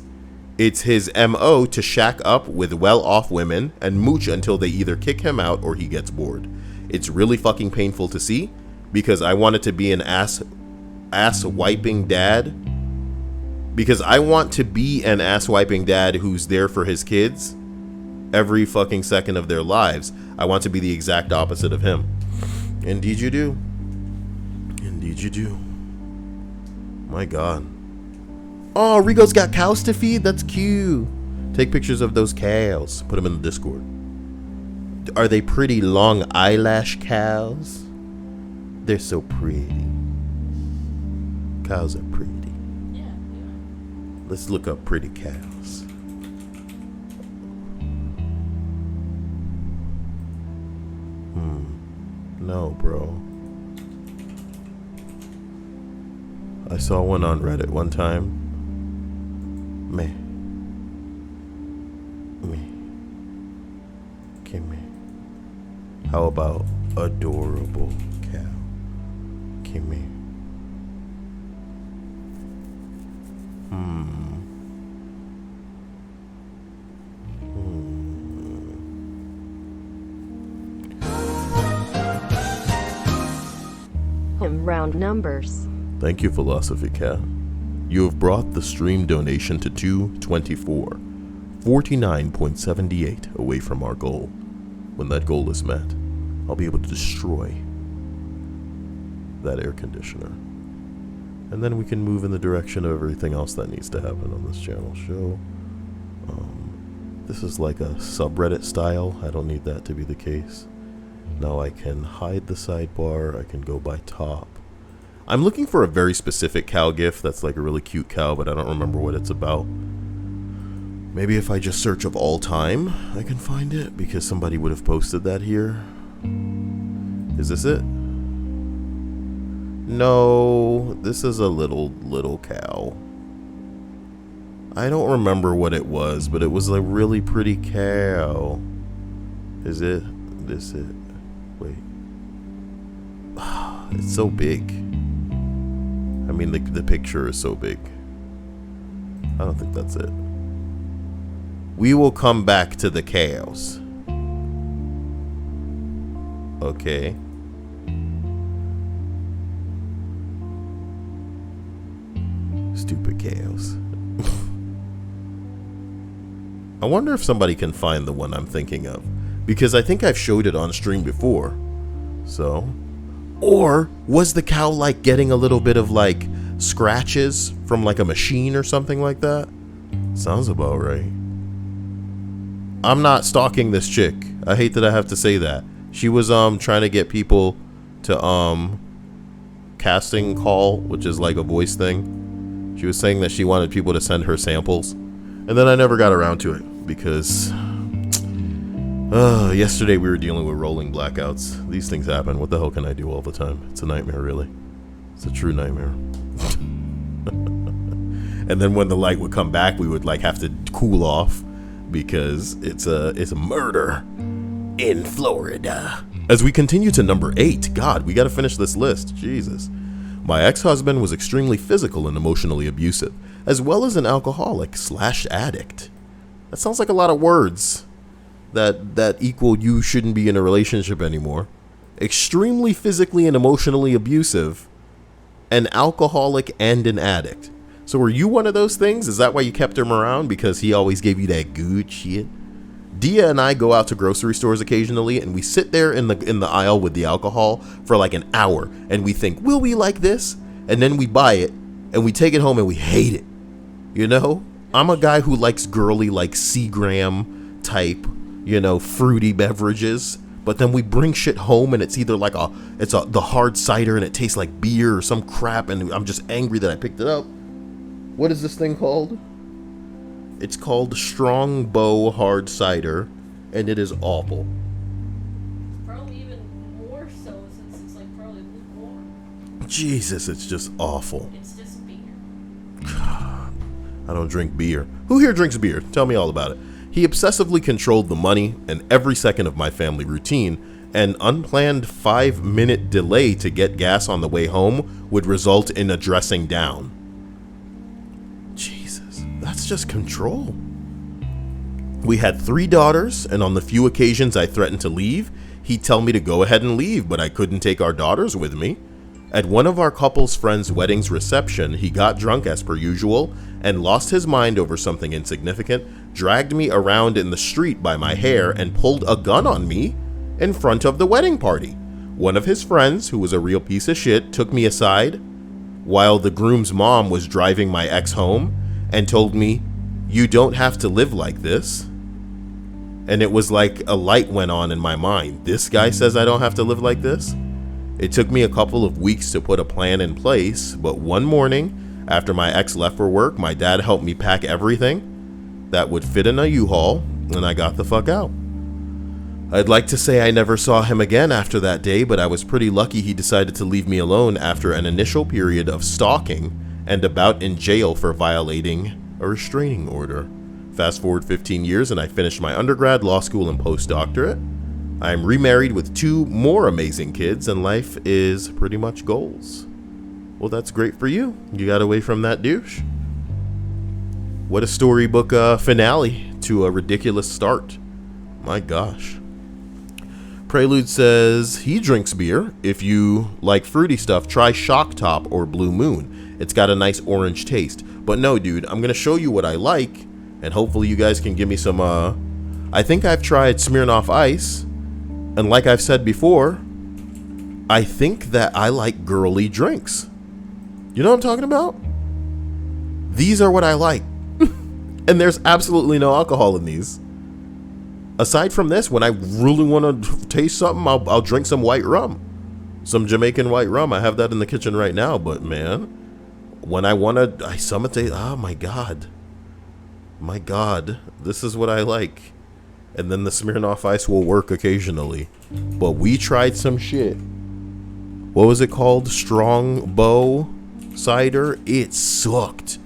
It's his MO to shack up with well-off women and mooch until they either kick him out or he gets bored. It's really fucking painful to see because I wanted to be an ass wiping dad. Because I want to be an ass wiping dad who's there for his kids every fucking second of their lives. I want to be the exact opposite of him. Indeed you do. Indeed you do. My God. Oh, Rigo's got cows to feed? That's cute. Take pictures of those cows. Put them in the Discord. Are they pretty long eyelash cows? They're so pretty. Cows are pretty. Yeah. Let's look up pretty cows. No, bro. I saw one on Reddit one time. Me. Kimmy. How about adorable cow? Kimmy. Round numbers. Thank you, Philosophy Cat. You have brought the stream donation to 224, 49.78 away from our goal. When that goal is met, I'll be able to destroy that air conditioner. And then we can move in the direction of everything else that needs to happen on this channel show. This is like a subreddit style. I don't need that to be the case. Now I can hide the sidebar. I can go by top. I'm looking for a very specific cow gif that's like a really cute cow, but I don't remember what it's about. Maybe if I just search of all time, I can find it, because somebody would have posted that here. Is this it? No, this is a little cow. I don't remember what it was, but it was a really pretty cow. Is it? This it? Wait. It's so big. I mean, the picture is so big. I don't think that's it. We will come back to the cows. Okay. Stupid cows. I wonder if somebody can find the one I'm thinking of, because I think I've showed it on stream before. So, or was the cow like getting a little bit of like scratches from like a machine or something like that? Sounds about right. I'm not stalking this chick. I hate that I have to say that. She was trying to get people to casting call, which is like a voice thing. She was saying that she wanted people to send her samples. And then I never got around to it because yesterday we were dealing with rolling blackouts. These things happen. What the hell can I do all the time? It's a nightmare, really. It's a true nightmare. And then when the light would come back, we would like have to cool off because it's a murder in Florida. As we continue to number 8, God, we got to finish this list. Jesus. My ex-husband was extremely physical and emotionally abusive, as well as an alcoholic/addict. That sounds like a lot of words that equal you shouldn't be in a relationship anymore. Extremely physically and emotionally abusive, an alcoholic and an addict. So were you one of those things? Is that why you kept him around? Because he always gave you that good shit? Dia and I go out to grocery stores occasionally, and we sit there in the aisle with the alcohol for like an hour, and we think, will we like this? And then we buy it, and we take it home, and we hate it. You know? I'm a guy who likes girly, like Seagram type, fruity beverages. But then we bring shit home, and it's either like the hard cider, and it tastes like beer or some crap, and I'm just angry that I picked it up. What is this thing called? It's called Strongbow Hard Cider, and it is awful. Probably even more so since it's like probably lukewarm. Jesus, it's just awful. It's just beer. God, I don't drink beer. Who here drinks beer? Tell me all about it. He obsessively controlled the money and every second of my family routine. An unplanned 5-minute delay to get gas on the way home would result in a dressing down. That's just control. We had 3 daughters, and on the few occasions I threatened to leave, he'd tell me to go ahead and leave, but I couldn't take our daughters with me. At one of our couple's friends' wedding's reception, he got drunk as per usual and lost his mind over something insignificant, dragged me around in the street by my hair, and pulled a gun on me in front of the wedding party. One of his friends, who was a real piece of shit, took me aside while the groom's mom was driving my ex home and told me, "You don't have to live like this." And it was like a light went on in my mind. This guy says I don't have to live like this? It took me a couple of weeks to put a plan in place, but one morning, after my ex left for work, my dad helped me pack everything that would fit in a U-Haul, and I got the fuck out. I'd like to say I never saw him again after that day, but I was pretty lucky he decided to leave me alone after an initial period of stalking and a bout in jail for violating a restraining order. Fast forward 15 years and I finished my undergrad, law school, and postdoctorate. I am remarried with 2 more amazing kids, and life is pretty much goals. Well, that's great for you. You got away from that douche. What a storybook finale to a ridiculous start. My gosh. Prelude says he drinks beer. If you like fruity stuff, try Shock Top or Blue Moon. It's got a nice orange taste. But no, dude, I'm going to show you what I like, and hopefully you guys can give me some, I think I've tried Smirnoff Ice, and like I've said before, I think that I like girly drinks. You know what I'm talking about? These are what I like. And there's absolutely no alcohol in these. Aside from this, when I really want to taste something, I'll drink some white rum. Some Jamaican white rum. I have that in the kitchen right now, but man, when I want to, oh my God. My God, this is what I like. And then the Smirnoff Ice will work occasionally. But we tried some shit. What was it called? Strongbow cider? It sucked.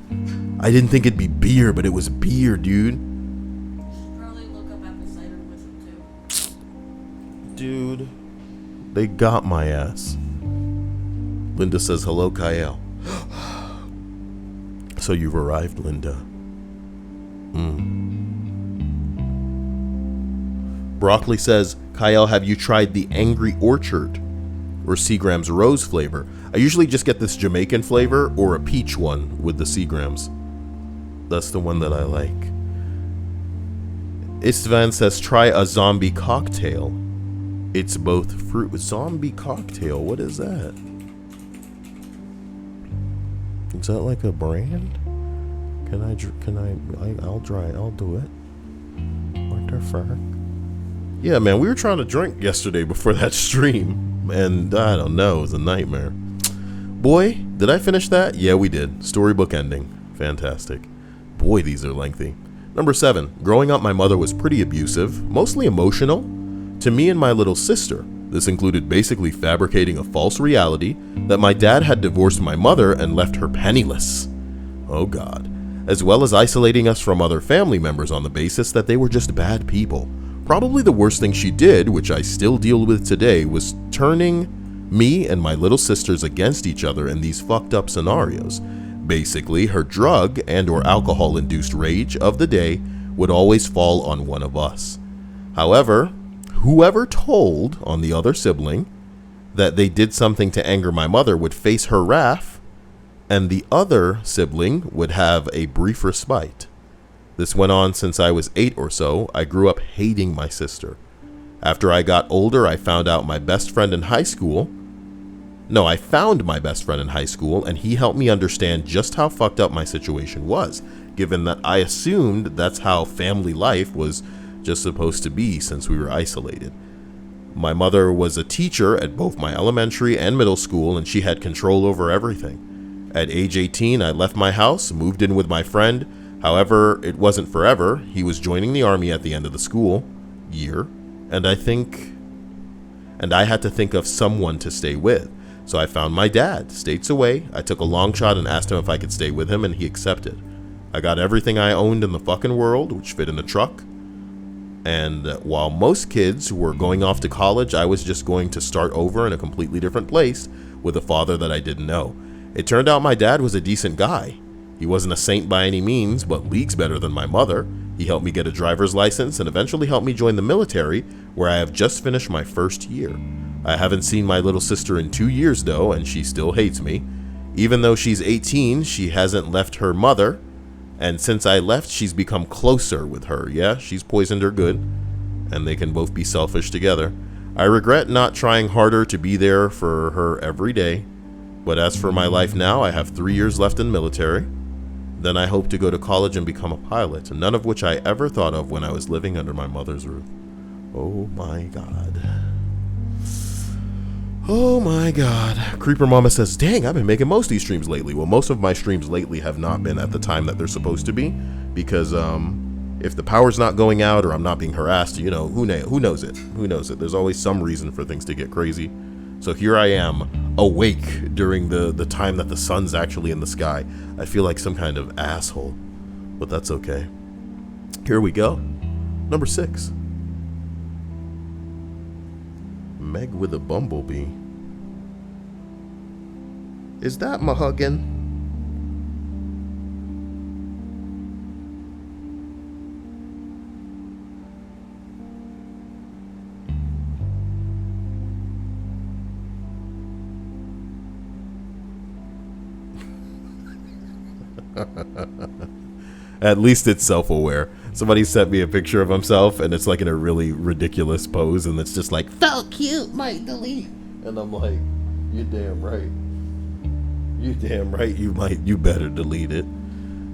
I didn't think it'd be beer, but it was beer, dude. Probably look up apple cider with it too. Dude, they got my ass. Linda says, hello, Cyael. So you've arrived, Linda. Broccoli says, Cyael, have you tried the Angry Orchard or Seagram's Rose flavor? I usually just get this Jamaican flavor or a peach one with the Seagrams. That's the one that I like. Istvan says, try a zombie cocktail. It's both fruit. Zombie cocktail, what is that? Is that like a brand? I'll do it. What the fuck? Yeah, man, we were trying to drink yesterday before that stream, and I don't know, it was a nightmare. Boy, did I finish that? Yeah, we did. Storybook ending. Fantastic. Boy, these are lengthy. Number 7. Growing up, my mother was pretty abusive, mostly emotional, to me and my little sister. This included basically fabricating a false reality that my dad had divorced my mother and left her penniless. Oh God. As well as isolating us from other family members on the basis that they were just bad people. Probably the worst thing she did, which I still deal with today, was turning me and my little sisters against each other in these fucked up scenarios. Basically, her drug and or alcohol-induced rage of the day would always fall on one of us. However, whoever told on the other sibling that they did something to anger my mother would face her wrath, and the other sibling would have a brief respite. This went on since I was 8 or so. I grew up hating my sister. After I got older, I found my best friend in high school, and he helped me understand just how fucked up my situation was, given that I assumed that's how family life was just supposed to be since we were isolated. My mother was a teacher at both my elementary and middle school, and she had control over everything. At age 18, I left my house, moved in with my friend. However, it wasn't forever. He was joining the army at the end of the school year, and I had to think of someone to stay with. So I found my dad, states away. I took a long shot and asked him if I could stay with him, and he accepted. I got everything I owned in the fucking world, which fit in a truck. And while most kids were going off to college, I was just going to start over in a completely different place with a father that I didn't know. It turned out my dad was a decent guy. He wasn't a saint by any means, but leagues better than my mother. He helped me get a driver's license and eventually helped me join the military, where I have just finished my first year. I haven't seen my little sister in 2 years though, and she still hates me. Even though she's 18, she hasn't left her mother, and since I left, she's become closer with her. Yeah, she's poisoned her good, and they can both be selfish together. I regret not trying harder to be there for her every day, but as for my life now, I have 3 years left in military. Then I hope to go to college and become a pilot, none of which I ever thought of when I was living under my mother's roof. Oh my God. Oh my God. Creeper Mama says, dang, I've been making most of these streams lately. Well, most of my streams lately have not been at the time that they're supposed to be, because if the power's not going out or I'm not being harassed, who knows it? Who knows it? There's always some reason for things to get crazy. So here I am, awake during the time that the sun's actually in the sky. I feel like some kind of asshole, but that's okay. Here we go. Number 6. Meg with a bumblebee. Is that Mahuggin? At least it's self-aware. Somebody sent me a picture of himself and it's like in a really ridiculous pose and it's just like, So cute, might delete. and I'm like, you damn right. You damn right you better delete it.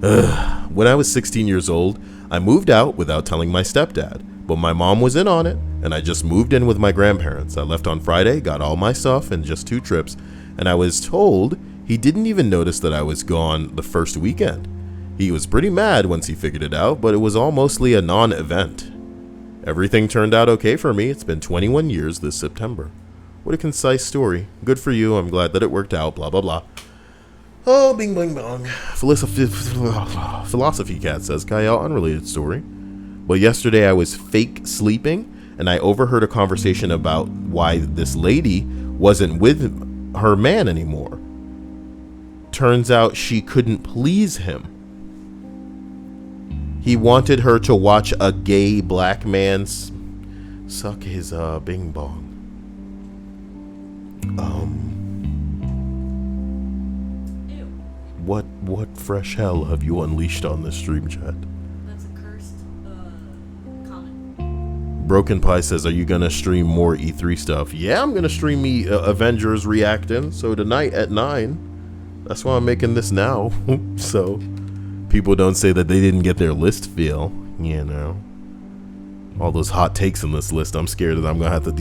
Ugh. When I was 16 years old, I moved out without telling my stepdad, but my mom was in on it and I just moved in with my grandparents. I left on Friday, got all my stuff in just 2 trips, and I was told he didn't even notice that I was gone the first weekend. He was pretty mad once he figured it out, but it was all mostly a non-event. Everything turned out okay for me. It's been 21 years this September. What a concise story. Good for you. I'm glad that it worked out. Blah, blah, blah. Oh, bing, bing, bong. Philosophy Cat says, Cyael, unrelated story. Well, yesterday I was fake sleeping, and I overheard a conversation about why this lady wasn't with her man anymore. Turns out she couldn't please him. He wanted her to watch a gay black man suck his bing bong. Ew. What fresh hell have you unleashed on this stream chat? That's a cursed comment. Broken Pie says, are you gonna stream more E3 stuff? Yeah, I'm gonna stream Avengers Reacting. So tonight at 9. That's why I'm making this now. So people don't say that they didn't get their list feel, all those hot takes in this list. I'm scared that I'm gonna have to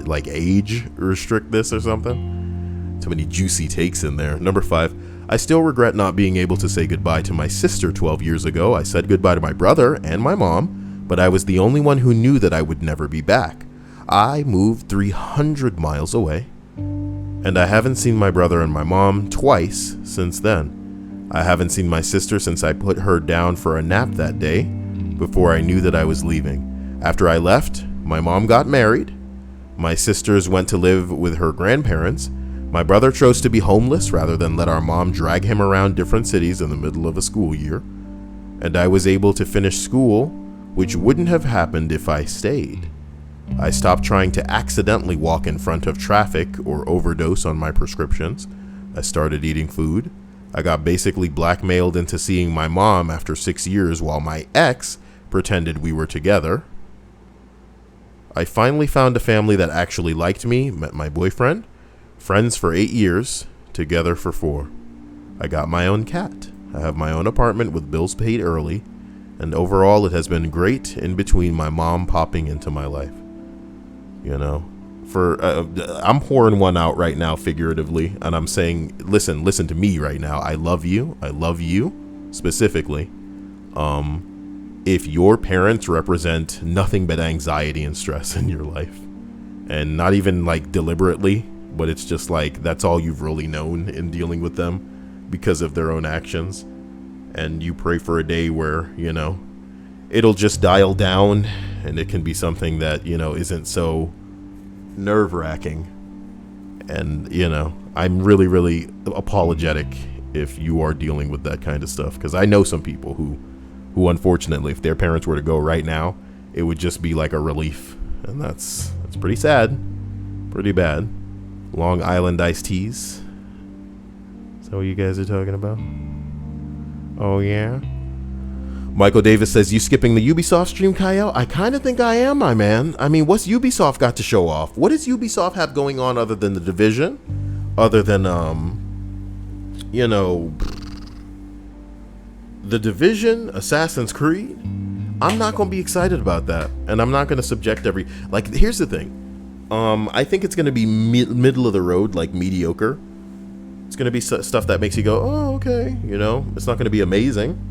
like age restrict this or something. So many juicy takes in there. Number 5, I still regret not being able to say goodbye to my sister 12 years ago. I said goodbye to my brother and my mom, but I was the only one who knew that I would never be back. I moved 300 miles away, and I haven't seen my brother and my mom twice since then. I haven't seen my sister since I put her down for a nap that day before I knew that I was leaving. After I left, my mom got married. My sisters went to live with her grandparents. My brother chose to be homeless rather than let our mom drag him around different cities in the middle of a school year. And I was able to finish school, which wouldn't have happened if I stayed. I stopped trying to accidentally walk in front of traffic or overdose on my prescriptions. I started eating food. I got basically blackmailed into seeing my mom after 6 years while my ex pretended we were together. I finally found a family that actually liked me, met my boyfriend, friends for 8 years, together for 4. I got my own cat. I have my own apartment with bills paid early, and overall it has been great in between my mom popping into my life. You know, I'm pouring one out right now figuratively, and I'm saying, listen to me right now. I love you specifically. If your parents represent nothing but anxiety and stress in your life, and not even like deliberately, but it's just like that's all you've really known in dealing with them because of their own actions, and you pray for a day where, you know, it'll just dial down and it can be something that, you know, isn't so nerve-wracking. And, you know, I'm really, really apologetic if you are dealing with that kind of stuff, because I know some people who unfortunately, if their parents were to go right now, it would just be like a relief, and that's pretty sad, pretty bad. Long Island iced teas. Is that what you guys are talking about? Oh yeah. Michael Davis says, you skipping the Ubisoft stream, Cyael? I kind of think I am, my man. I mean, what's Ubisoft got to show off? What does Ubisoft have going on other than The Division? Other than, you know, The Division, Assassin's Creed? I'm not going to be excited about that. And I'm not going to subject like, here's the thing. I think it's going to be middle of the road, like mediocre. It's going to be stuff that makes you go, oh, okay. You know, it's not going to be amazing.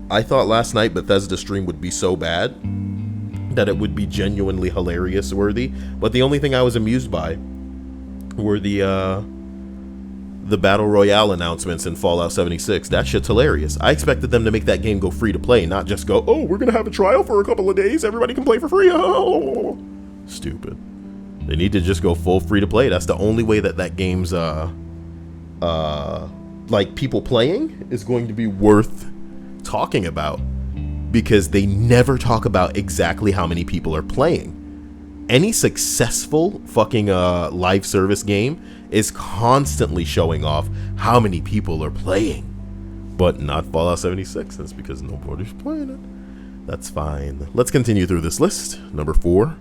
I thought last night Bethesda stream would be so bad that it would be genuinely hilarious worthy. But the only thing I was amused by were the Battle Royale announcements in Fallout 76. That shit's hilarious. I expected them to make that game go free to play, not just go, oh, we're going to have a trial for a couple of days. Everybody can play for free. Oh. Stupid. They need to just go full free to play. That's the only way that game's, like, people playing is going to be worth talking about, because they never talk about exactly how many people are playing. Any successful fucking live service game is constantly showing off how many people are playing, but not Fallout 76. That's because nobody's playing it. That's fine. Let's continue through this list. Number 4.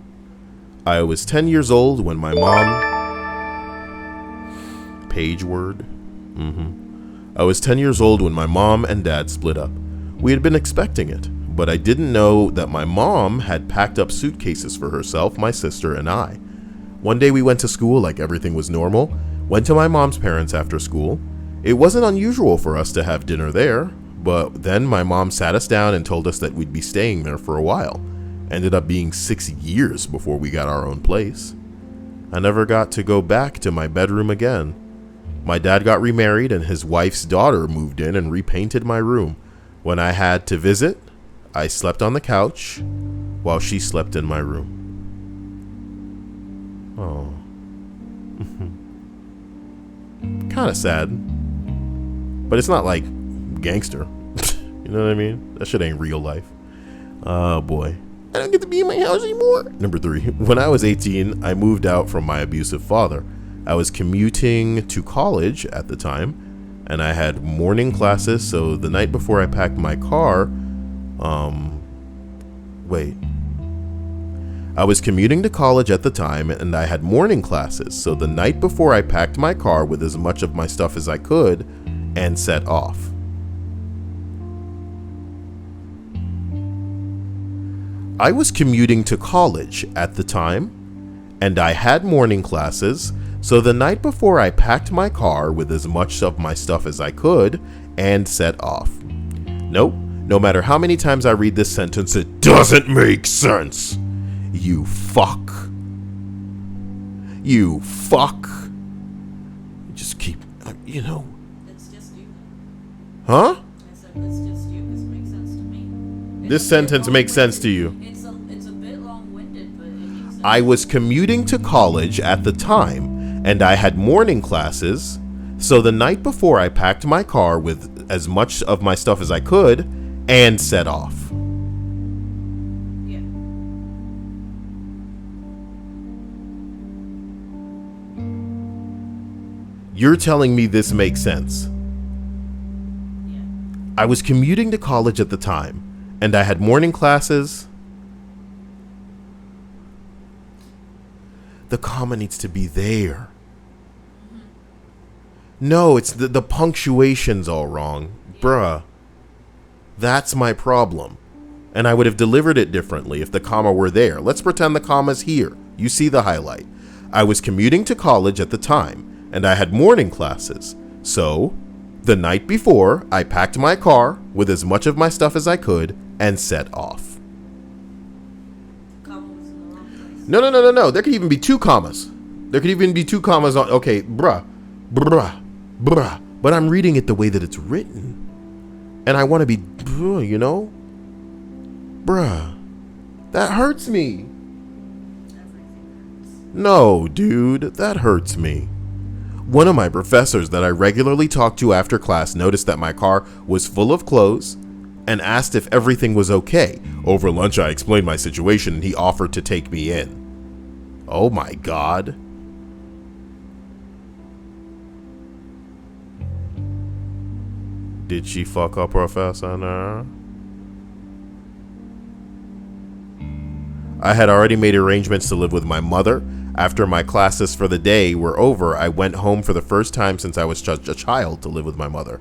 I was 10 years old when my mom... Page word. I was 10 years old when my mom and dad split up. We had been expecting it, but I didn't know that my mom had packed up suitcases for herself, my sister, and I. One day we went to school like everything was normal, went to my mom's parents after school. It wasn't unusual for us to have dinner there, but then my mom sat us down and told us that we'd be staying there for a while. Ended up being 6 years before we got our own place. I never got to go back to my bedroom again. My dad got remarried and his wife's daughter moved in and repainted my room. When I had to visit, I slept on the couch while she slept in my room. Oh. Kind of sad. But it's not like gangster. You know what I mean? That shit ain't real life. Oh boy. I don't get to be in my house anymore. Number 3. When I was 18, I moved out from my abusive father. I was commuting to college at the time, and I had morning classes, so the night before I packed my car, I was commuting to college at the time, and I had morning classes, so the night before I packed my car with as much of my stuff as I could, and set off. I was commuting to college at the time, and I had morning classes. So the night before, I packed my car with as much of my stuff as I could and set off. Nope, no matter how many times I read this sentence, it doesn't make sense. You fuck. You fuck. You just keep, you know. It's just you. Huh? I said it's just you because it makes sense to me. This sentence makes sense to you. It's a bit long-winded, but it makes sense. I was commuting to college at the time, and I had morning classes, so the night before I packed my car with as much of my stuff as I could and set off. Yeah. You're telling me this makes sense? Yeah. I was commuting to college at the time, and I had morning classes. The comma needs to be there. No, it's the punctuation's all wrong. Bruh. That's my problem. And I would have delivered it differently if the comma were there. Let's pretend the comma's here. You see the highlight. I was commuting to college at the time, and I had morning classes. So, the night before, I packed my car with as much of my stuff as I could and set off. Comma was in the wrong place. No. There could even be two commas. There could even be two commas on. Okay, bruh. But I'm reading it the way that it's written. And I want to be, you know? Bruh. That hurts me. Everything hurts. No, dude. That hurts me. One of my professors that I regularly talk to after class noticed that my car was full of clothes and asked if everything was okay. Over lunch, I explained my situation and he offered to take me in. Oh my God. Did she fuck up, Professor? Nah. I had already made arrangements to live with my mother. After my classes for the day were over, I went home for the first time since I was just a child to live with my mother.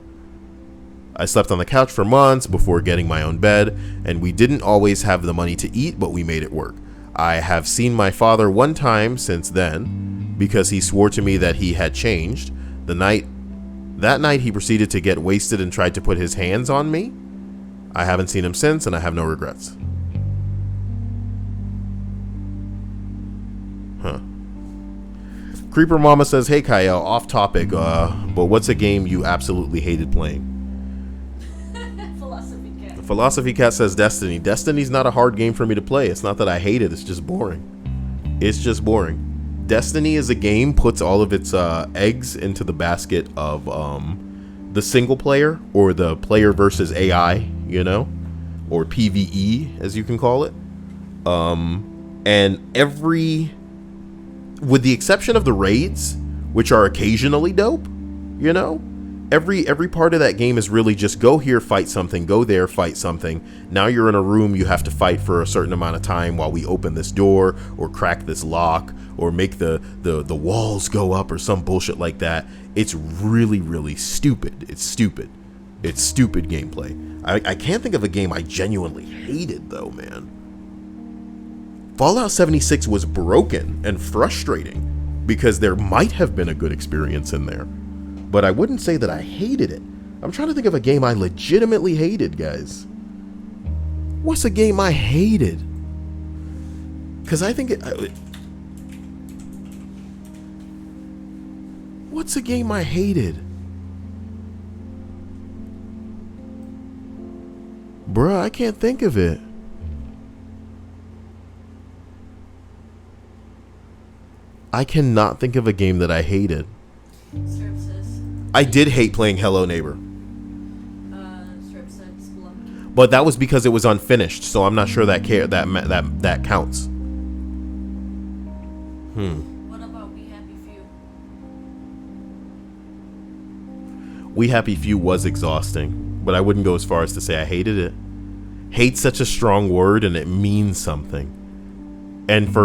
I slept on the couch for months before getting my own bed, and we didn't always have the money to eat, but we made it work. I have seen my father one time since then, because he swore to me that he had changed. That night he proceeded to get wasted and tried to put his hands on me. I haven't seen him since, and I have no regrets. Huh. Creeper Mama says, hey Cyael, off topic, but what's a game you absolutely hated playing? Philosophy cat. The Philosophy Cat says Destiny. Destiny's not a hard game for me to play. It's not that I hate it, it's just boring. It's just boring. Destiny as a game puts all of its eggs into the basket of the single player or the player versus AI, you know, or PvE as you can call it. And with the exception of the raids, which are occasionally dope, you know, every part of that game is really just go here, fight something, go there, fight something. Now you're in a room, you have to fight for a certain amount of time while we open this door or crack this lock or make the walls go up or some bullshit like that. It's really, really stupid. It's stupid. It's stupid gameplay. I can't think of a game I genuinely hated though, man. Fallout 76 was broken and frustrating because there might have been a good experience in there. But I wouldn't say that I hated it. I'm trying to think of a game I legitimately hated, guys. What's a game I hated? Because I think what's a game I hated? Bruh, I can't think of it. I cannot think of a game that I hated. Services. I did hate playing Hello Neighbor. Services. Blood. But that was because it was unfinished, so I'm not sure that counts. What about We Happy Few? We Happy Few was exhausting, but I wouldn't go as far as to say I hated it. Hate's such a strong word, and it means something. And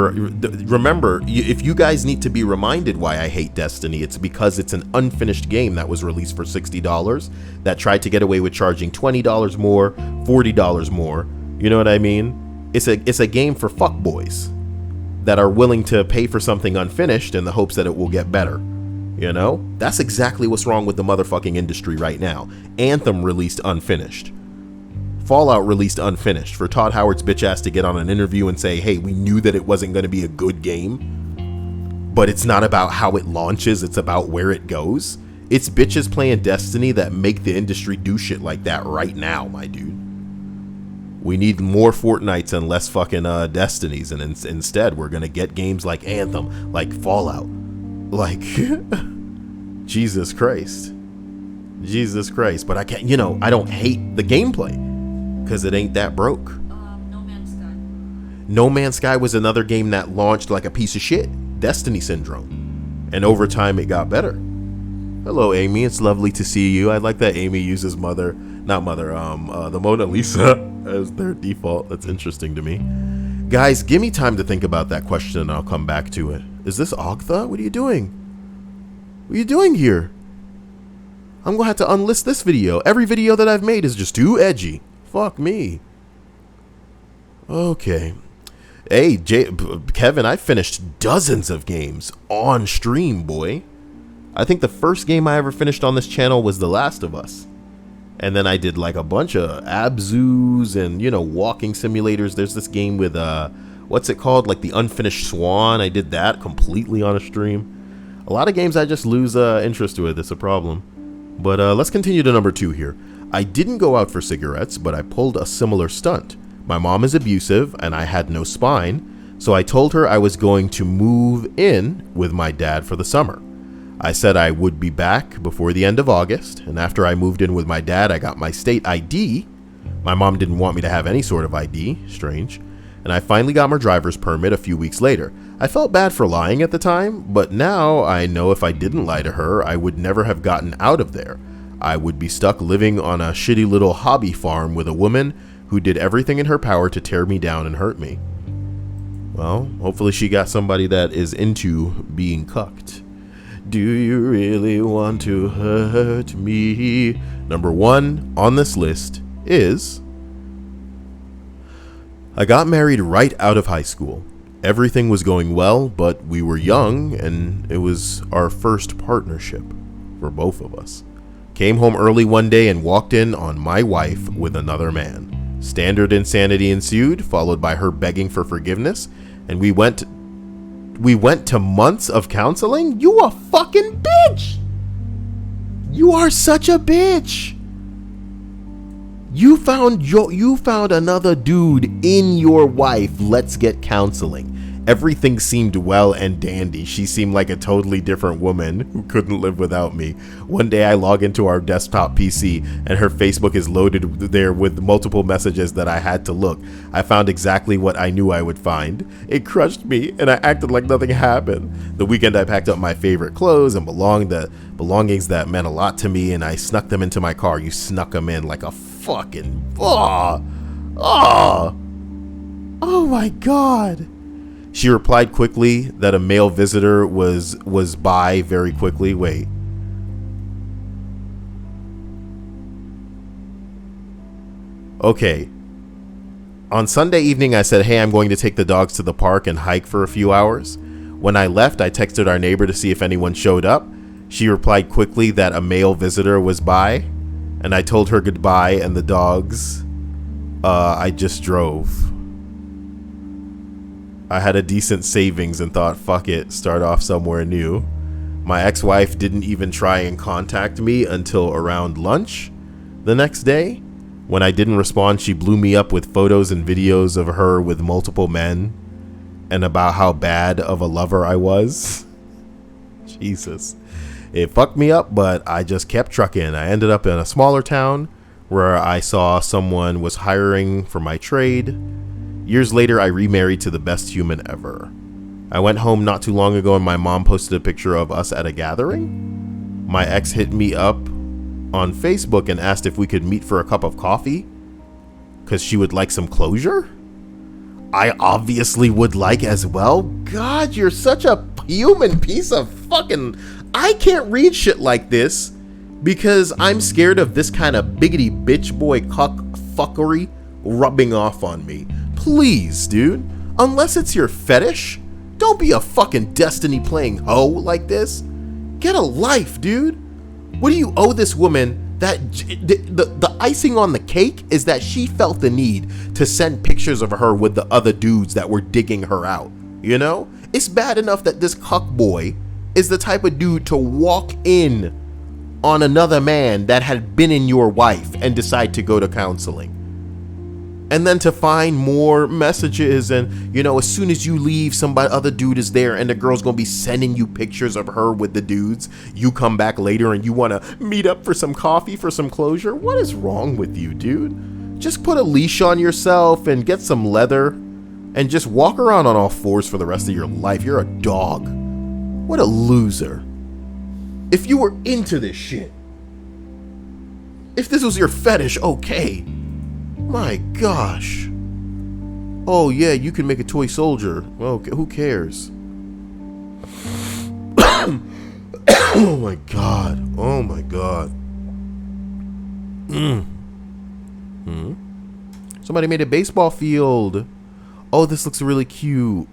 remember, if you guys need to be reminded why I hate Destiny, it's because it's an unfinished game that was released for $60 that tried to get away with charging $20 more, $40 more. You know what I mean? It's a game for fuckboys. that are willing to pay for something unfinished in the hopes that it will get better. You know, that's exactly what's wrong with the motherfucking industry right now. Anthem released unfinished. Fallout released unfinished for Todd Howard's bitch ass to get on an interview and say, hey, we knew that it wasn't going to be a good game, but it's not about how it launches, it's about where it goes. It's bitches playing Destiny that make the industry do shit like that right now, my dude. We need more Fortnites and less fucking Destinies, and instead we're going to get games like Anthem, like Fallout, like Jesus Christ. But I can't, you know, I don't hate the gameplay because it ain't that broke. No Man's Sky. No Man's Sky was another game that launched like a piece of shit. Destiny syndrome. And over time it got better. Hello, Amy. It's lovely to see you. I like that Amy uses the Mona Lisa as their default. That's interesting to me. Guys, give me time to think about that question and I'll come back to it. Is this Ogtha? What are you doing? What are you doing here? I'm going to have to unlist this video. Every video that I've made is just too edgy. Fuck me. Okay. Hey, Kevin, I finished dozens of games on stream, boy. I think the first game I ever finished on this channel was The Last of Us. And then I did like a bunch of abzoos and, you know, walking simulators. There's this game with, what's it called? Like The Unfinished Swan. I did that completely on a stream. A lot of games I just lose interest with. It's a problem. But let's continue to number 2 here. I didn't go out for cigarettes, but I pulled a similar stunt. My mom is abusive and I had no spine, so I told her I was going to move in with my dad for the summer. I said I would be back before the end of August, and after I moved in with my dad, I got my state ID. My mom didn't want me to have any sort of ID, strange, and I finally got my driver's permit a few weeks later. I felt bad for lying at the time, but now I know if I didn't lie to her, I would never have gotten out of there. I would be stuck living on a shitty little hobby farm with a woman who did everything in her power to tear me down and hurt me. Well, hopefully she got somebody that is into being cucked. Do you really want to hurt me? Number 1 on this list is... I got married right out of high school. Everything was going well, but we were young and it was our first partnership for both of us. Came home early one day and walked in on my wife with another man. Standard insanity ensued, followed by her begging for forgiveness, and we went to months of counseling. You a fucking bitch. You are such a bitch. You found another dude in your wife. Let's get counseling. Everything seemed well and dandy. She seemed like a totally different woman who couldn't live without me. One day I log into our desktop PC and her Facebook is loaded there with multiple messages that I had to look. I found exactly what I knew I would find. It crushed me and I acted like nothing happened. The weekend I packed up my favorite clothes and belongings that meant a lot to me, and I snuck them into my car. You snuck them in like a fucking... Oh my god. She replied quickly that a male visitor was by very quickly. Wait. Okay. On Sunday evening, I said, hey, I'm going to take the dogs to the park and hike for a few hours. When I left, I texted our neighbor to see if anyone showed up. She replied quickly that a male visitor was by, and I told her goodbye and the dogs. I just drove. I had a decent savings and thought, fuck it, start off somewhere new. My ex-wife didn't even try and contact me until around lunch the next day. When I didn't respond, she blew me up with photos and videos of her with multiple men and about how bad of a lover I was. Jesus. It fucked me up, but I just kept trucking. I ended up in a smaller town where I saw someone was hiring for my trade. Years later, I remarried to the best human ever. I went home not too long ago and my mom posted a picture of us at a gathering. My ex hit me up on Facebook and asked if we could meet for a cup of coffee because she would like some closure. I obviously would like as well. God, you're such a human piece of fucking... I can't read shit like this because I'm scared of this kind of biggity bitch boy cuck fuckery rubbing off on me. Please, dude, unless it's your fetish, Don't be a fucking Destiny playing hoe like this. Get a life, dude. What do you owe this woman? That the icing on the cake is that she felt the need to send pictures of her with the other dudes that were digging her out. You know, it's bad enough that this cuck boy is the type of dude to walk in on another man that had been in your wife and decide to go to counseling. And then to find more messages, and you know, as soon as you leave, somebody other dude is there, and the girl's gonna be sending you pictures of her with the dudes. You come back later and you want to meet up for some coffee, for some closure. What is wrong with you, dude? Just put a leash on yourself and get some leather and just walk around on all fours for the rest of your life. You're a dog. What a loser. If you were into this shit, if this was your fetish, okay. My gosh. Oh yeah, you can make a toy soldier. Okay, who cares? Oh my god. Oh my god. Somebody made a baseball field. Oh, this looks really cute.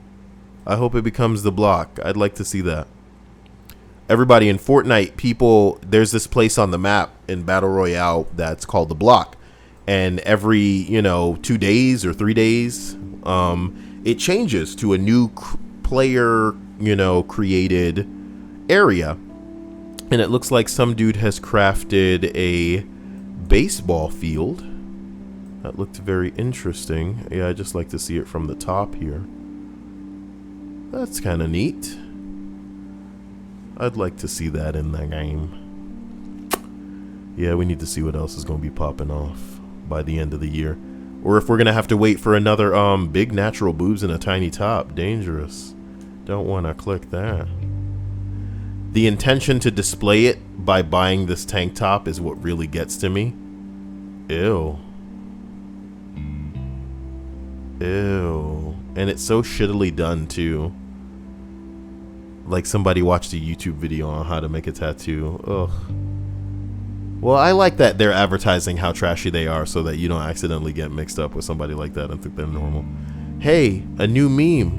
I hope it becomes the block. I'd like to see that. Everybody, in Fortnite, people, there's this place on the map in Battle Royale that's called the block. And every, 2 days or 3 days, it changes to a new player, created area. And it looks like some dude has crafted a baseball field. That looked very interesting. Yeah, I just like to see it from the top here. That's kind of neat. I'd like to see that in the game. Yeah, we need to see what else is going to be popping off by the end of the year, or if we're gonna have to wait for another big natural boobs and a tiny top. Dangerous. Don't want to click that. The intention to display it by buying this tank top is what really gets to me. Ew. Ew. And it's so shittily done too. Like somebody watched a YouTube video on how to make a tattoo. Ugh. Well, I like that they're advertising how trashy they are so that you don't accidentally get mixed up with somebody like that and think they're normal. Hey, a new meme.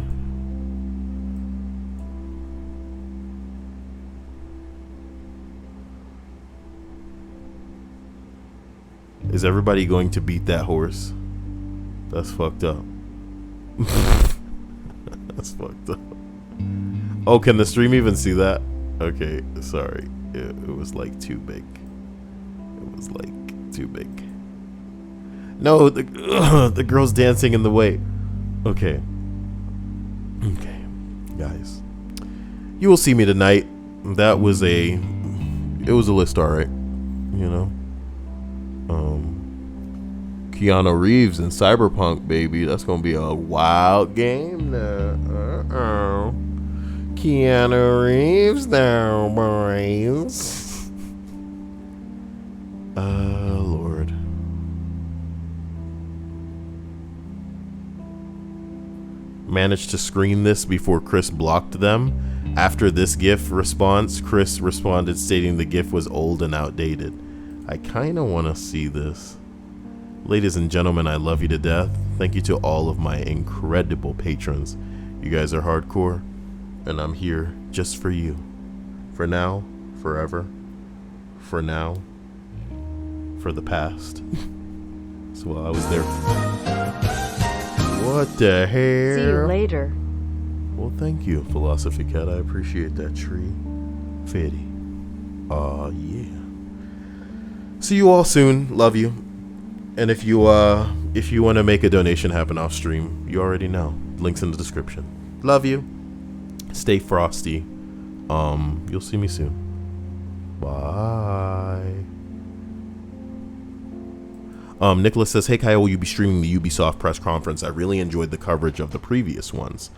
Is everybody going to beat that horse? That's fucked up. That's fucked up. Oh, can the stream even see that? Okay, sorry. It was like too big. Was like too big. No, the girl's dancing in the way. Okay, guys, you will see me tonight. That was it was a list, all right. Keanu Reeves in Cyberpunk, baby. That's gonna be a wild game now. Keanu Reeves now, boys. Lord. Managed to screen this before Chris blocked them. After this GIF response, Chris responded stating the GIF was old and outdated. I kind of want to see this. Ladies and gentlemen, I love you to death. Thank you to all of my incredible patrons. You guys are hardcore, and I'm here just for you. For now, forever. For now. For the past. So while I was there. What the hell? See you later. Well, thank you, Philosophy Cat. I appreciate that tree. Fitty. Aw, yeah. See you all soon. Love you. And if you want to make a donation happen off stream, you already know. Links in the description. Love you. Stay frosty. You'll see me soon. Bye. Nicholas says, hey Cyael, will you be streaming the Ubisoft press conference? I really enjoyed the coverage of the previous ones.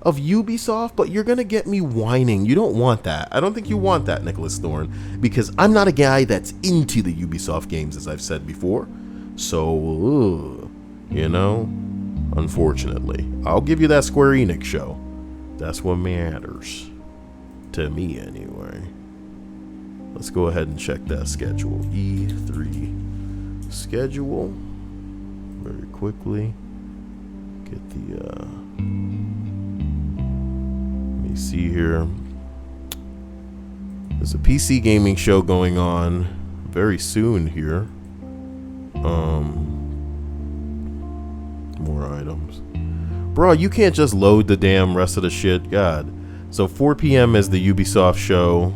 Of Ubisoft, but you're gonna get me whining. You don't want that. I don't think you want that, Nicholas Thorne, because I'm not a guy that's into the Ubisoft games, as I've said before. So, unfortunately, I'll give you that Square Enix show. That's what matters. To me, anyway. Let's go ahead and check that schedule. E3 schedule. Very quickly. Get the me see here. There's a PC gaming show going on very soon here. More items. Bro, you can't just load the damn rest of the shit. God. So 4 p.m. is the Ubisoft show.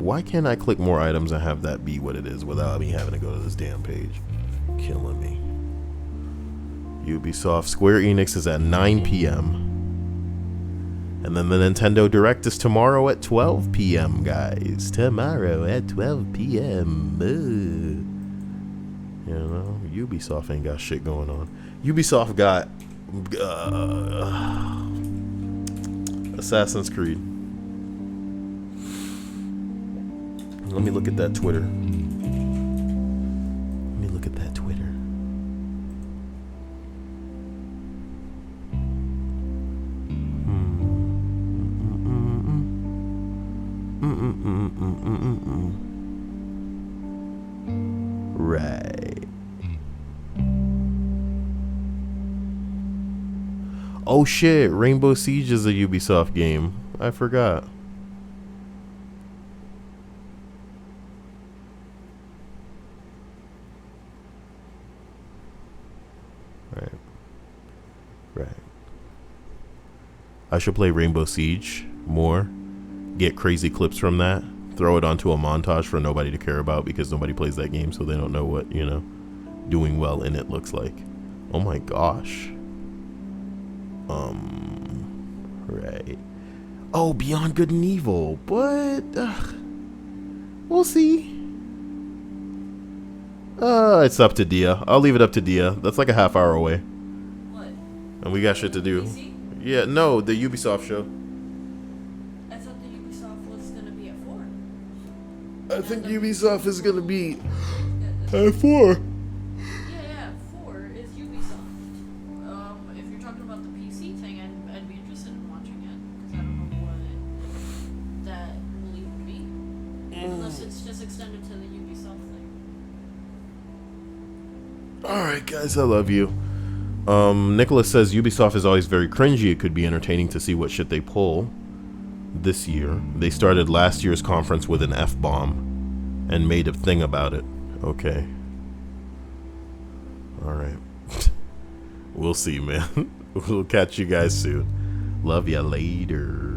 Why can't I click more items and have that be what it is without me having to go to this damn page? Killing me. Ubisoft Square Enix is at 9 p.m. And then the Nintendo Direct is tomorrow at 12 p.m., guys. Tomorrow at 12 p.m. You know, Ubisoft ain't got shit going on. Ubisoft got Assassin's Creed. Let me look at that Twitter. Right. Oh shit, Rainbow Siege is a Ubisoft game. I forgot. Right. I should play Rainbow Siege more. Get crazy clips from that. Throw it onto a montage for nobody to care about because nobody plays that game, so they don't know what, you know, doing well in it looks like. Oh my gosh. Right. Oh, Beyond Good and Evil. But we'll see. It's up to Dia. I'll leave it up to Dia. That's like a half hour away. What? And we got shit to do. PC? Yeah, no, the Ubisoft show. I thought the Ubisoft was gonna be at 4. I think Ubisoft is gonna be Yeah, at 4. yeah, 4 is Ubisoft. If you're talking about the PC thing, I'd be interested in watching it because I don't know what that will even be, unless it's just extended to the Ubisoft thing. Alright, guys, I love you. Nicholas says Ubisoft is always very cringy. It could be entertaining to see what shit they pull this year. They started last year's conference with an F-bomb and made a thing about it. Okay. Alright. We'll see, man. We'll catch you guys soon. Love ya later.